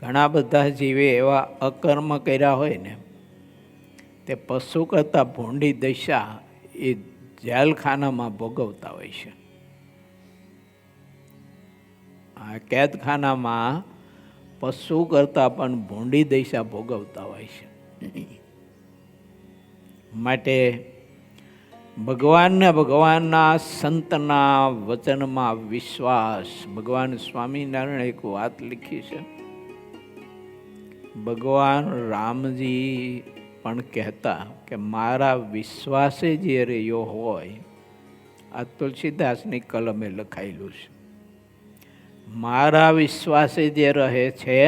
Speaker 1: ઘણા બધા જીવે એવા અકર્મ કર્યા હોય ને, તે પશુ કરતાં ભૂંડી દશા એ જેલખાનામાં ભોગવતા હોય છે. આ કેદખાનામાં પશુ કરતાં પણ ભૂંડી દશા ભોગવતા હોય છે. માટે ભગવાનને ભગવાનના સંતના વચનમાં વિશ્વાસ. ભગવાન સ્વામિનારાયણ એક વાત લીખી છે, ભગવાન રામજી પણ કહેતા કે મારા વિશ્વાસે જે રહ્યો હોય, આ તુલસીદાસની કલમે લખાયેલું છે, મારા વિશ્વાસે જે રહે છે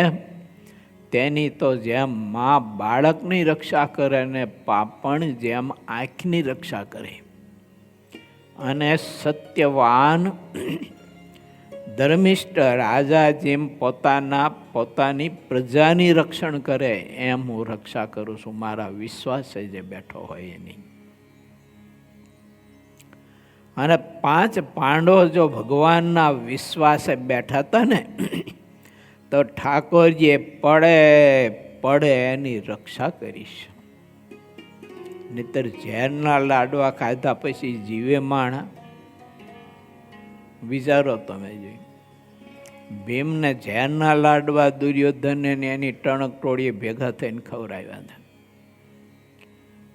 Speaker 1: તેની તો જેમ માં બાળકની રક્ષા કરે ને પાપણ જેમ આંખની રક્ષા કરે, અને સત્યવાન ધર્મિષ્ઠ રાજા જેમ પોતાની પ્રજાની રક્ષણ કરે એમ હું રક્ષા કરું છું મારા વિશ્વાસે જે બેઠો હોય એની. અને 5 પાંડવો જો ભગવાનના વિશ્વાસે બેઠા હતા ને તો ઠાકોરજીએ પડે એની રક્ષા કરીશ. નહીતર ઝેરના લાડવા ખાધા પછી જીવે માણા. વિચારો તમે જોઈ, ભીમને ઝેરના લાડવા દુર્યોધને એની ટણક ટોળીએ ભેગા થઈને ખવડાવ્યા હતા,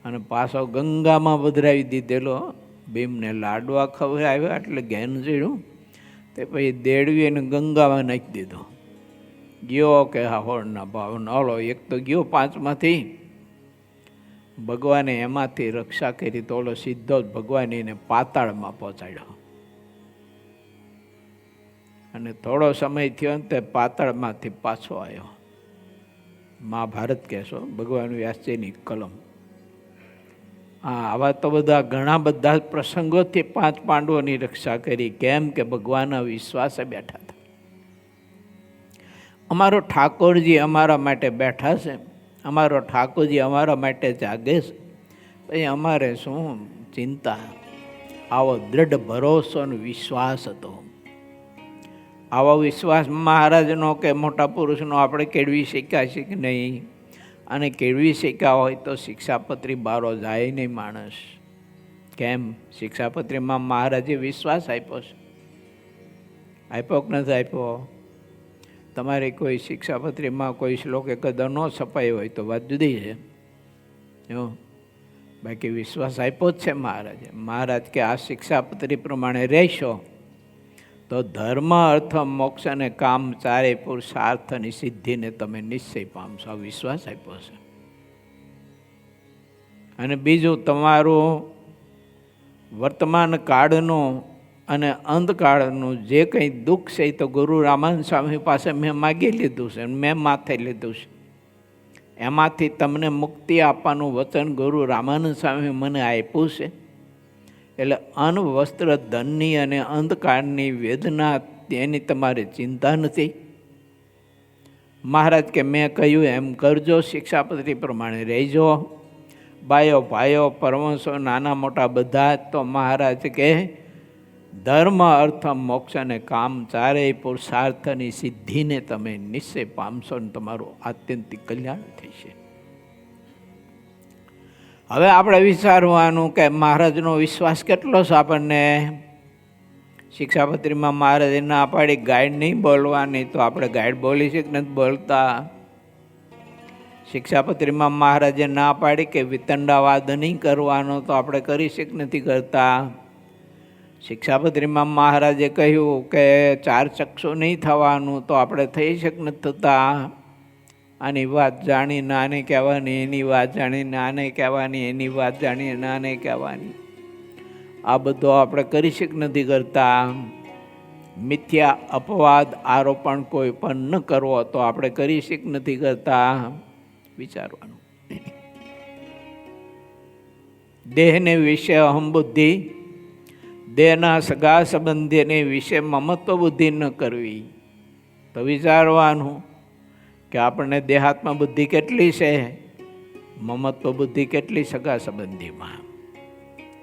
Speaker 1: અને પાછો ગંગામાં વધરાવી દીધેલો. ભીમને લાડવા ખવડાવ્યા એટલે ઘેન ચડ્યું, તે પછી દેડવીને ગંગામાં નાખી દીધો. ગયો કે હોળના ભાવ નલો, એક તો ગયો 5માંથી, ભગવાને એમાંથી રક્ષા કરી તો ઓલો સીધો જ ભગવાન એને પાતાળમાં પહોંચાડ્યો. અને થોડો સમય થયો ને તે પાતાળમાંથી પાછો આવ્યો. મહાભારત કહેશો, ભગવાન વ્યાસજીની કલમ. આવા તો બધા ઘણા બધા પ્રસંગોથી 5 પાંડવોની રક્ષા કરી. કેમ કે ભગવાનના વિશ્વાસે બેઠા હતા. અમારો ઠાકોરજી અમારા માટે બેઠા છે, અમારો ઠાકોરજી અમારા માટે જાગે છે, પછી અમારે શું ચિંતા? આવો દ્રઢ ભરોસો અને વિશ્વાસ હતો. આવો વિશ્વાસ મહારાજનો કે મોટા પુરુષનો આપણે કેળવી શક્યા છે કે નહીં? અને કેળવી શક્યા હોય તો શિક્ષાપત્રી બારો જાય નહીં માણસ. કેમ? શિક્ષાપત્રીમાં મહારાજે વિશ્વાસ આપ્યો છે. આપ્યો કે નથી આપ્યો? તમારી કોઈ શિક્ષાપત્રીમાં કોઈ શ્લોક એકદમ ન છપાયો હોય તો વાત જુદી છે. બાકી વિશ્વાસ આપ્યો જ છે મહારાજે. મહારાજ કે આ શિક્ષાપત્રી પ્રમાણે રહેશો તો ધર્મ, અર્થ, મોક્ષ અને કામ ચારે પુરુષાર્થની સિદ્ધિને તમે નિશ્ચય પામશો. આ વિશ્વાસ આપ્યો છે. અને બીજું, તમારું વર્તમાન કાળનું અને અંધકાળનું જે કંઈ દુઃખ છે એ તો ગુરુ રામાનંદ સ્વામી પાસે મેં માગી લીધું છે, મેં માથે લીધું છે. એમાંથી તમને મુક્તિ આપવાનું વચન ગુરુ રામાનંદ સ્વામી મને આપ્યું છે. એટલે અન્ન, વસ્ત્ર, ધનની અને અંધકાળની વેદના તેની તમારે ચિંતા નથી. મહારાજ કે મેં કહ્યું એમ કરજો, શિક્ષાપત્રી પ્રમાણે રહેજો. બાયો ભાઈઓ, પરમહંસો, નાના મોટા બધા તો મહારાજ કે ધર્મ, અર્થ, મોક્ષ અને કામ ચારેય પુરુષાર્થની સિદ્ધિને તમે નિશ્ચય પામશો ને તમારું આત્યંતિક કલ્યાણ થશે. હવે આપણે વિચારવાનું કે મહારાજનો વિશ્વાસ કેટલો છે આપણને? શિક્ષાપત્રીમાં મહારાજે ના પાડી ગાઈડ નહીં બોલવાની, તો આપણે ગાઈડ બોલી છે કે નથી બોલતા? શિક્ષાપત્રીમાં મહારાજે ના પાડી કે વિતંડાવાદ નહીં કરવાનો, તો આપણે કરી છે કે નથી કરતા? શિક્ષાપત્રીમાં મહારાજે કહ્યું કે 4 ચક્ષુ નહીં થવાનું, તો આપણે થઈ છે કે નથી થતા? આની વાત જાણીને આને કહેવાની, એની વાત જાણીને આને કહેવાની, એની વાત જાણીને આને કહેવાની. આ બધો આપણે કરી છે કે નથી કરતા? મિથ્યા અપવાદ, આરોપણ કોઈ પણ ન કરવો, તો આપણે કરી છે કે નથી કરતા? વિચારવાનું. દેહને વિશે અહમ બુદ્ધિ, દેહના સગા સંબંધીને વિશે મમત્વ બુદ્ધિ ન કરવી. તો વિચારવાનું કે આપણને દેહાત્મ બુદ્ધિ કેટલી છે, મમત્વ બુદ્ધિ કેટલી સગા સંબંધીમાં?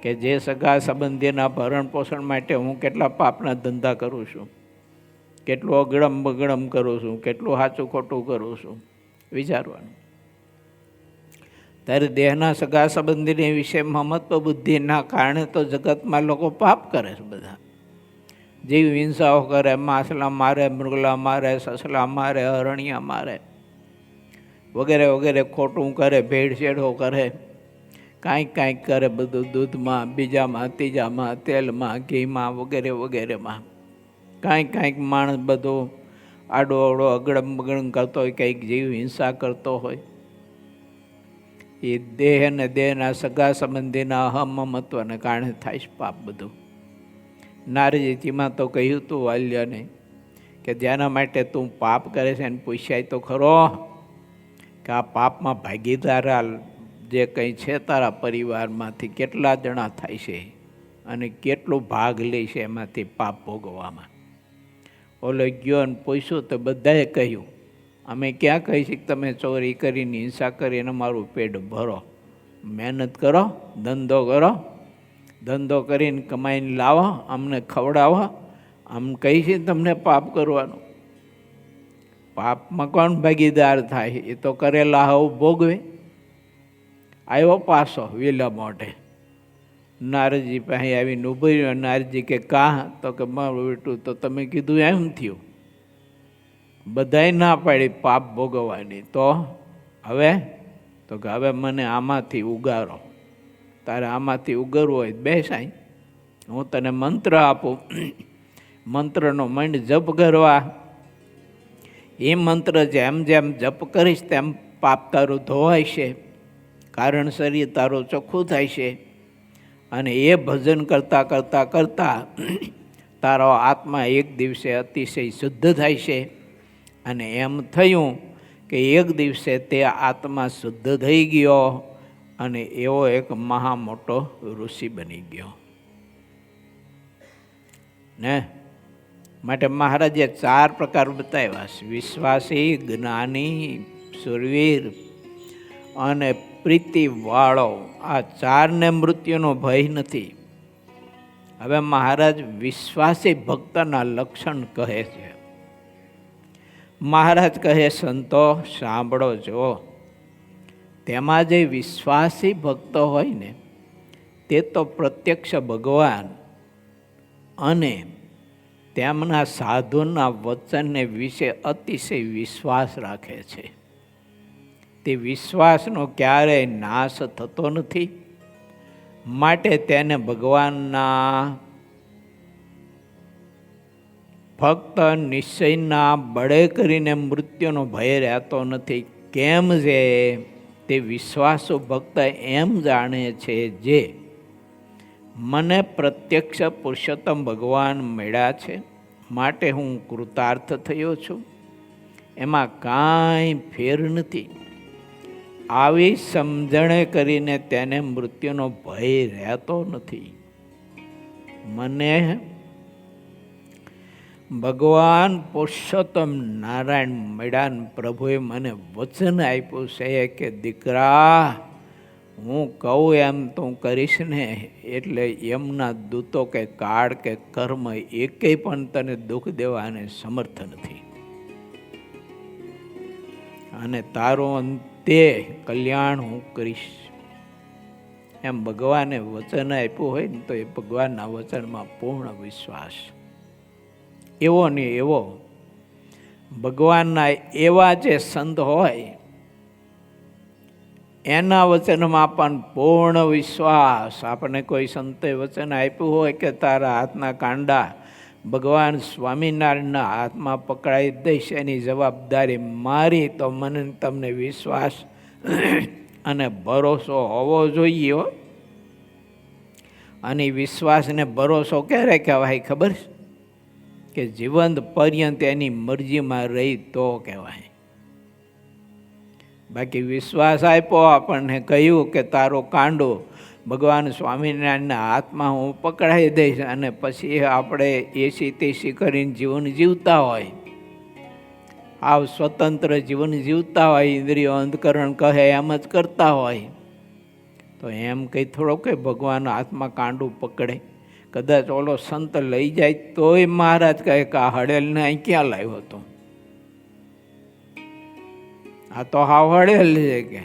Speaker 1: કે જે સગા સંબંધીના ભરણ પોષણ માટે હું કેટલા પાપના ધંધા કરું છું, કેટલું અગડમ બગડમ કરું છું, કેટલું સાચું ખોટું કરું છું. વિચારવાનું. ત્યારે દેહના સગા સંબંધીની વિશે મમત્વ બુદ્ધિના કારણે તો જગતમાં લોકો પાપ કરે છે. બધા જીવ હિંસાઓ કરે, માછલા મારે, મૃગલા મારે, સસલા મારે, હરણિયા મારે, વગેરે વગેરે ખોટું કરે, ભેળસેળો કરે, કાંઈક કરે, બધું દૂધમાં, બીજામાં, ત્રીજામાં, તેલમાં, ઘીમાં વગેરે વગેરેમાં. કાંઈક માણસ બધું આડો અવડો અગડમ બગડમ કરતો હોય, કંઈક જીવ હિંસા કરતો હોય. એ દેહ અને દેહના સગા સંબંધીના અહમમત્વને કારણે થાય છે પાપ બધું. નારદજીમાં તો કહ્યું તું વાલ્યને કે જેના માટે તું પાપ કરે છે એને પૂછાય તો ખરો કે આ પાપમાં ભાગીદાર જે કંઈ છે તારા પરિવારમાંથી કેટલા જણા થાય છે અને કેટલો ભાગ લે છે એમાંથી પાપ ભોગવવામાં. ઓલો ગયો અને પૂછ્યું તો બધાએ કહ્યું અમે ક્યાં કહી છીએ કે તમે ચોરી કરીને હિંસા કરીને મારું પેટ ભરો, મહેનત કરો, ધંધો કરો, ધંધો કરીને કમાઈને લાવો, અમને ખવડાવો, આમ કહી છે તમને પાપ કરવાનું. પાપમાં કોણ ભાગીદાર થાય? એ તો કરેલા હવ ભોગવે. આવ્યો પાછો વેલા મોઢે, નારદજી પાસે આવીને ઊભી રહ્યો. નારદજી કે કાં? તો કે મારું બેટું તો તમે કીધું એમ થયું, બધાય ના પાડી પાપ ભોગવવાની. તો હવે? તો કે હવે મને આમાંથી ઉગારો. તારે આમાંથી ઉગરવું હોય બેસાય, હું તને મંત્ર આપું, મંત્રનો મંડ જપ કરવા. એ મંત્ર જેમ જેમ જપ કરીશ તેમ પાપ તારું ધોવાય છે, કારણ શરીર તારું ચોખ્ખું થાય છે. અને એ ભજન કરતાં કરતાં કરતાં તારો આત્મા એક દિવસે અતિશય શુદ્ધ થાય છે. અને એમ થયું કે એક દિવસે તે આત્મા શુદ્ધ થઈ ગયો અને એવો એક મહા મોટો ઋષિ બની ગયો ને. માટે મહારાજે 4 પ્રકાર બતાવ્યા છે: વિશ્વાસી, જ્ઞાની, સુરવીર અને પ્રીતિવાળો. આ 4ને મૃત્યુનો ભય નથી. હવે મહારાજ વિશ્વાસી ભક્તના લક્ષણ કહે છે. મહારાજ કહે, સંતો સાંભળો જો, તેમાં જે વિશ્વાસી ભક્તો હોય ને તે તો પ્રત્યક્ષ ભગવાન અને તેમના સાધુના વચનને વિશે અતિશય વિશ્વાસ રાખે છે. તે વિશ્વાસનો ક્યારેય નાશ થતો નથી. માટે તેને ભગવાનના ફક્ત નિશ્ચયના બળે કરીને મૃત્યુનો ભય રહેતો નથી. કેમ છે? તે વિશ્વાસુ ભક્ત એમ જાણે છે જે મને પ્રત્યક્ષ પુરુષોત્તમ ભગવાન મળ્યા છે, માટે હું કૃતાર્થ થયો છું, એમાં કાંઈ ફેર નથી. આવી સમજણે કરીને તેને મૃત્યુનો ભય રહેતો નથી. મને ભગવાન પુરુષોત્તમ નારાયણ મળ્યા. પ્રભુએ મને વચન આપ્યું છે કે દીકરા, હું કહું એમ તું કરીશ ને એટલે એમના દૂતો કે કાળ કે કર્મ એકેય પણ તને દુઃખ દેવાને સમર્થ નથી. અને તારું અંતે કલ્યાણ હું કરીશ. એમ ભગવાને વચન આપ્યું હોય ને તો એ ભગવાનના વચનમાં પૂર્ણ વિશ્વાસ. એવો ને એવો ભગવાનના એવા જે સંત હોય એના વચનમાં પણ પૂર્ણ વિશ્વાસ. આપણને કોઈ સંતે વચન આપ્યું હોય કે તારા હાથના કાંડા ભગવાન સ્વામિનારાયણના હાથમાં પકડાઈ દઈશ, એની જવાબદારી મારી, તો મને તમને વિશ્વાસ અને ભરોસો હોવો જોઈએ. અને વિશ્વાસને ભરોસો ક્યારે કહેવાય ખબર છે? કે જીવંત પર્યંત એની મરજીમાં રહી તો કહેવાય. બાકી વિશ્વાસ આપ્યો, આપણને કહ્યું કે તારો કાંડો ભગવાન સ્વામિનારાયણના હાથમાં હું પકડાઈ દઈશ, અને પછી આપણે એસી તેસી કરીને જીવન જીવતા હોય, આવ સ્વતંત્ર જીવન જીવતા હોય, ઇન્દ્રિયો અંતકરણ કહે એમ જ કરતા હોય, તો એમ કંઈ થોડો કે ભગવાન હાથમાં કાંડું પકડે. કદાચ ઓલો સંત લઈ જાય તોય મહારાજ કહે કે આ હળેલને અહીં ક્યાં લાવ્યો હતો? આ તો હાવ હળેલ છે કે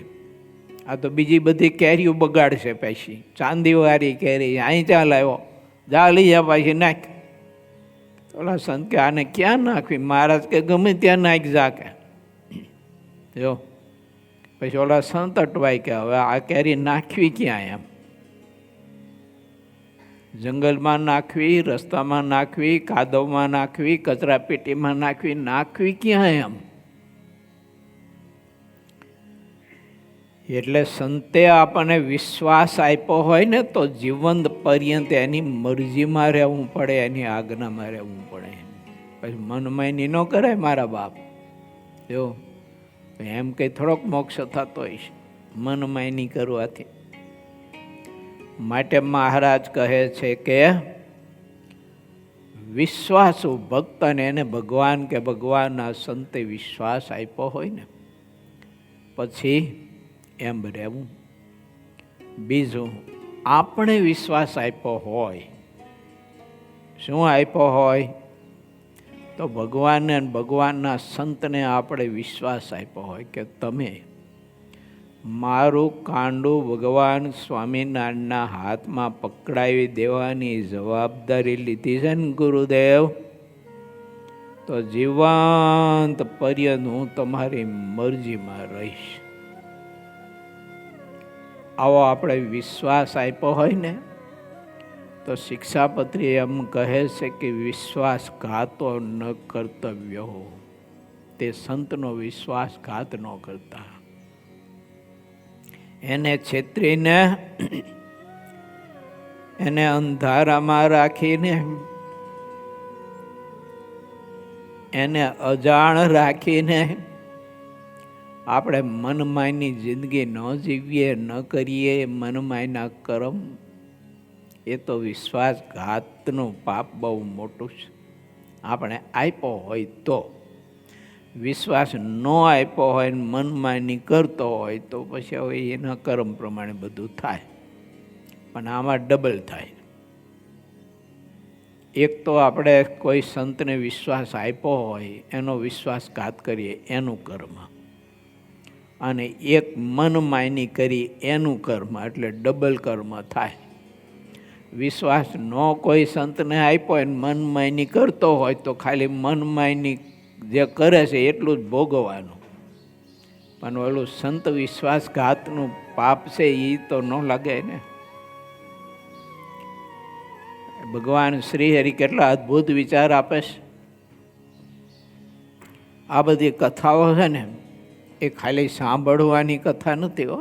Speaker 1: આ તો બીજી બધી કેરીઓ બગાડશે, પાછી ચાંદીવાળી કેરી અહીં ક્યાં લાવ્યો? જા લઈ જા પાછી નાખ. ઓલા સંત કે આને ક્યાં નાખવી? મહારાજ કે ગમે ત્યાં નાખ જા કે. જો પછી ઓલા સંત અટવાય કે હવે આ કેરી નાખવી ક્યાં એમ, જંગલમાં નાખવી, રસ્તામાં નાખવી, કાદવમાં નાખવી, કચરા પેટીમાં નાખવી ક્યાં એમ. એટલે સંતે આપણને વિશ્વાસ આપ્યો હોય ને તો જીવન પર્યંત એની મરજીમાં રહેવું પડે, એની આજ્ઞામાં રહેવું પડે. પછી મનમાની ન કરાય મારા બાપ, જો એમ કંઈ થોડોક મોક્ષ થતો હોય છે મનમાની કરવાથી. માટે મહારાજ કહે છે કે વિશ્વાસુ ભક્તને એને ભગવાન કે ભગવાનના સંતે વિશ્વાસ આપ્યો હોય ને પછી એમ રહેવું. બીજું, આપણે વિશ્વાસ આપ્યો હોય, શું આપ્યો હોય તો ભગવાનને અને ભગવાનના સંતને આપણે વિશ્વાસ આપ્યો હોય કે તમે મારું કાંડું ભગવાન સ્વામિનારાયણના હાથમાં પકડાવી દેવાની જવાબદારી લીધી છે ને ગુરુદેવ, તો જીવંત પર્યંત હું તમારી મરજીમાં રહીશ. આવો આપણે વિશ્વાસ આપ્યો હોય ને તો શિક્ષાપત્રી એમ કહે છે કે વિશ્વાસઘાતો ન કર્તવ્ય હો, તે સંતનો વિશ્વાસઘાત ન કરતા. એને છેતરીને, એને અંધારામાં રાખીને, એને અજાણ રાખીને આપણે મનમાયની જિંદગી ન જીવીએ, ન કરીએ મનમાયના કર્મ, એ તો વિશ્વાસઘાતનું પાપ બહુ મોટું છે. આપણે આપ્યો હોય તો, વિશ્વાસ ન આપ્યો હોય ને મનમાની કરતો હોય તો પછી હવે એના કર્મ પ્રમાણે બધું થાય, પણ આમાં ડબલ થાય. એક તો આપણે કોઈ સંતને વિશ્વાસ આપ્યો હોય એનો વિશ્વાસઘાત કરીએ એનું કર્મ, અને એક મનમાની કરી એનું કર્મ, એટલે ડબલ કર્મ થાય. વિશ્વાસ ન કોઈ સંતને આપ્યો હોય મનમાની કરતો હોય તો ખાલી મનમાની જે કરે છે એટલું જ ભોગવવાનું, પણ ઓલું સંત વિશ્વાસઘાતનું પાપ છે એ તો ન લાગે ને. ભગવાન શ્રી હરિ કેટલા અદ્ભુત વિચાર આપે છે. આ બધી કથાઓ છે ને એ ખાલી સાંભળવાની કથા નથી હો,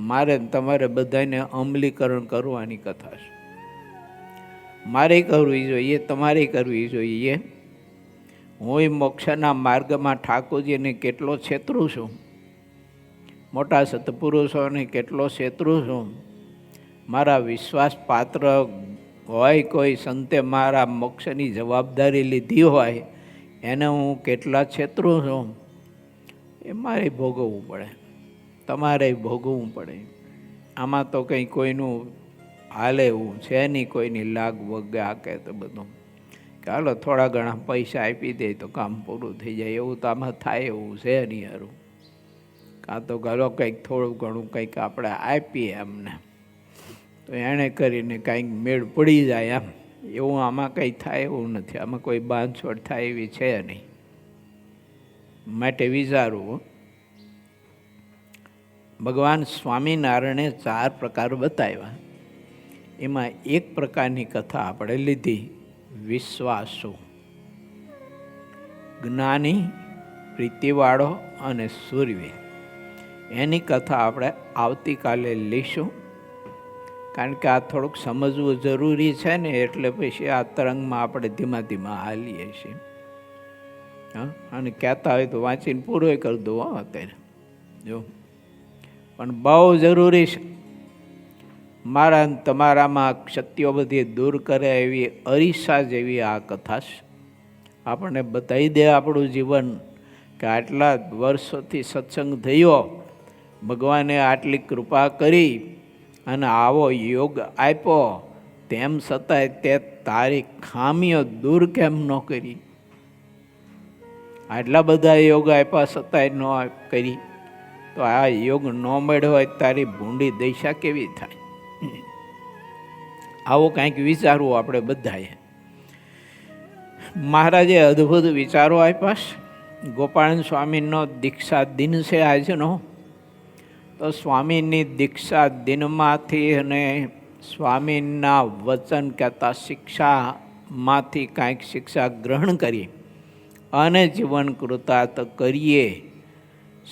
Speaker 1: મારે તમારે બધાને અમલીકરણ કરવાની કથા છે. મારે કરવી જોઈએ, તમારે કરવી જોઈએ. હું મોક્ષના માર્ગમાં ઠાકોરજીને કેટલો છેતરું છું, મોટા સત્પુરુષોને કેટલો છેતરું છું. મારા વિશ્વાસ પાત્ર હોય કોઈ સંતે મારા મોક્ષની જવાબદારી લીધી હોય એને હું કેટલા છેતરું છું, એ મારે ભોગવવું પડે, તમારે ભોગવવું પડે. આમાં તો કંઈ કોઈનું હાલે એવું છે નહીં, કોઈની લાગ વગે આકે તો બધું કે હાલો થોડા ઘણા પૈસા આપી દે તો કામ પૂરું થઈ જાય, એવું તો આમાં થાય એવું છે નહીં. હારું, કાં તો ગાલો કંઈક થોડું ઘણું કંઈક આપણે આપીએ એમને તો એણે કરીને કાંઈક મેળ પડી જાય એમ, એવું આમાં કંઈ થાય એવું નથી. આમાં કોઈ બાંધછોડ થાય એવી છે નહીં. માટે વિચારવું. ભગવાન સ્વામિનારાયણે 4 પ્રકાર બતાવ્યા, એમાં એક પ્રકારની કથા આપણે લીધી, વિશ્વાસુ. જ્ઞાની, પ્રીતિવાળો અને સૂરવીર. એની કથા આપણે આવતીકાલે લઈશું, કારણ કે આ થોડુંક સમજવું જરૂરી છે ને, એટલે પછી આ તરંગમાં આપણે ધીમા ધીમા હાલીએ છીએ. હા, અને કહેતા હોય તો વાંચીને પૂરો કરી દો અત્યારે જો, પણ બહુ જરૂરી છે. મારા તમારામાં ક્ષતિઓ બધી દૂર કરે એવી અરીસા જેવી આ કથા છે. આપણને બતાવી દે આપણું જીવન કે આટલા વર્ષોથી સત્સંગ થયો, ભગવાને આટલી કૃપા કરી અને આવો યોગ આપ્યો, તેમ છતાંય તે તારી ખામીઓ દૂર કેમ ન કરી? આટલા બધા યોગ આપ્યા છતાંય ન કરી તો આ યોગ ન મળ્યો હોય તારી ભૂંડી દશા કેવી થાય? આવું કંઈક વિચારવું આપણે બધાએ. મહારાજે અદ્ભુત વિચારો આપ્યા. ગોપાળન સ્વામીનો દીક્ષા દિન છે આજનો, તો સ્વામીની દીક્ષા દિનમાંથી અને સ્વામીના વચન કહેતા શિક્ષામાંથી કાંઈક શિક્ષા ગ્રહણ કરી અને જીવન કૃતાર્થ કરીએ.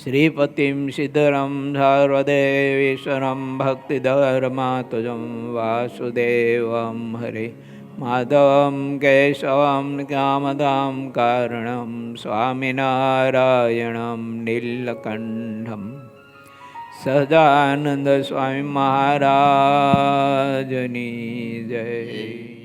Speaker 1: શ્રીપતિમ સિદ્ધરમ સર્વદેવેશ્વરમ ભક્તિધર્માતુજમ વાસુદેવમ હરે માધવમ કેશવમ કામદામ કારણમ સ્વામિનારાયણમ નીલકંઠમ સહજાનંદ સ્વામી મહારાજની જય.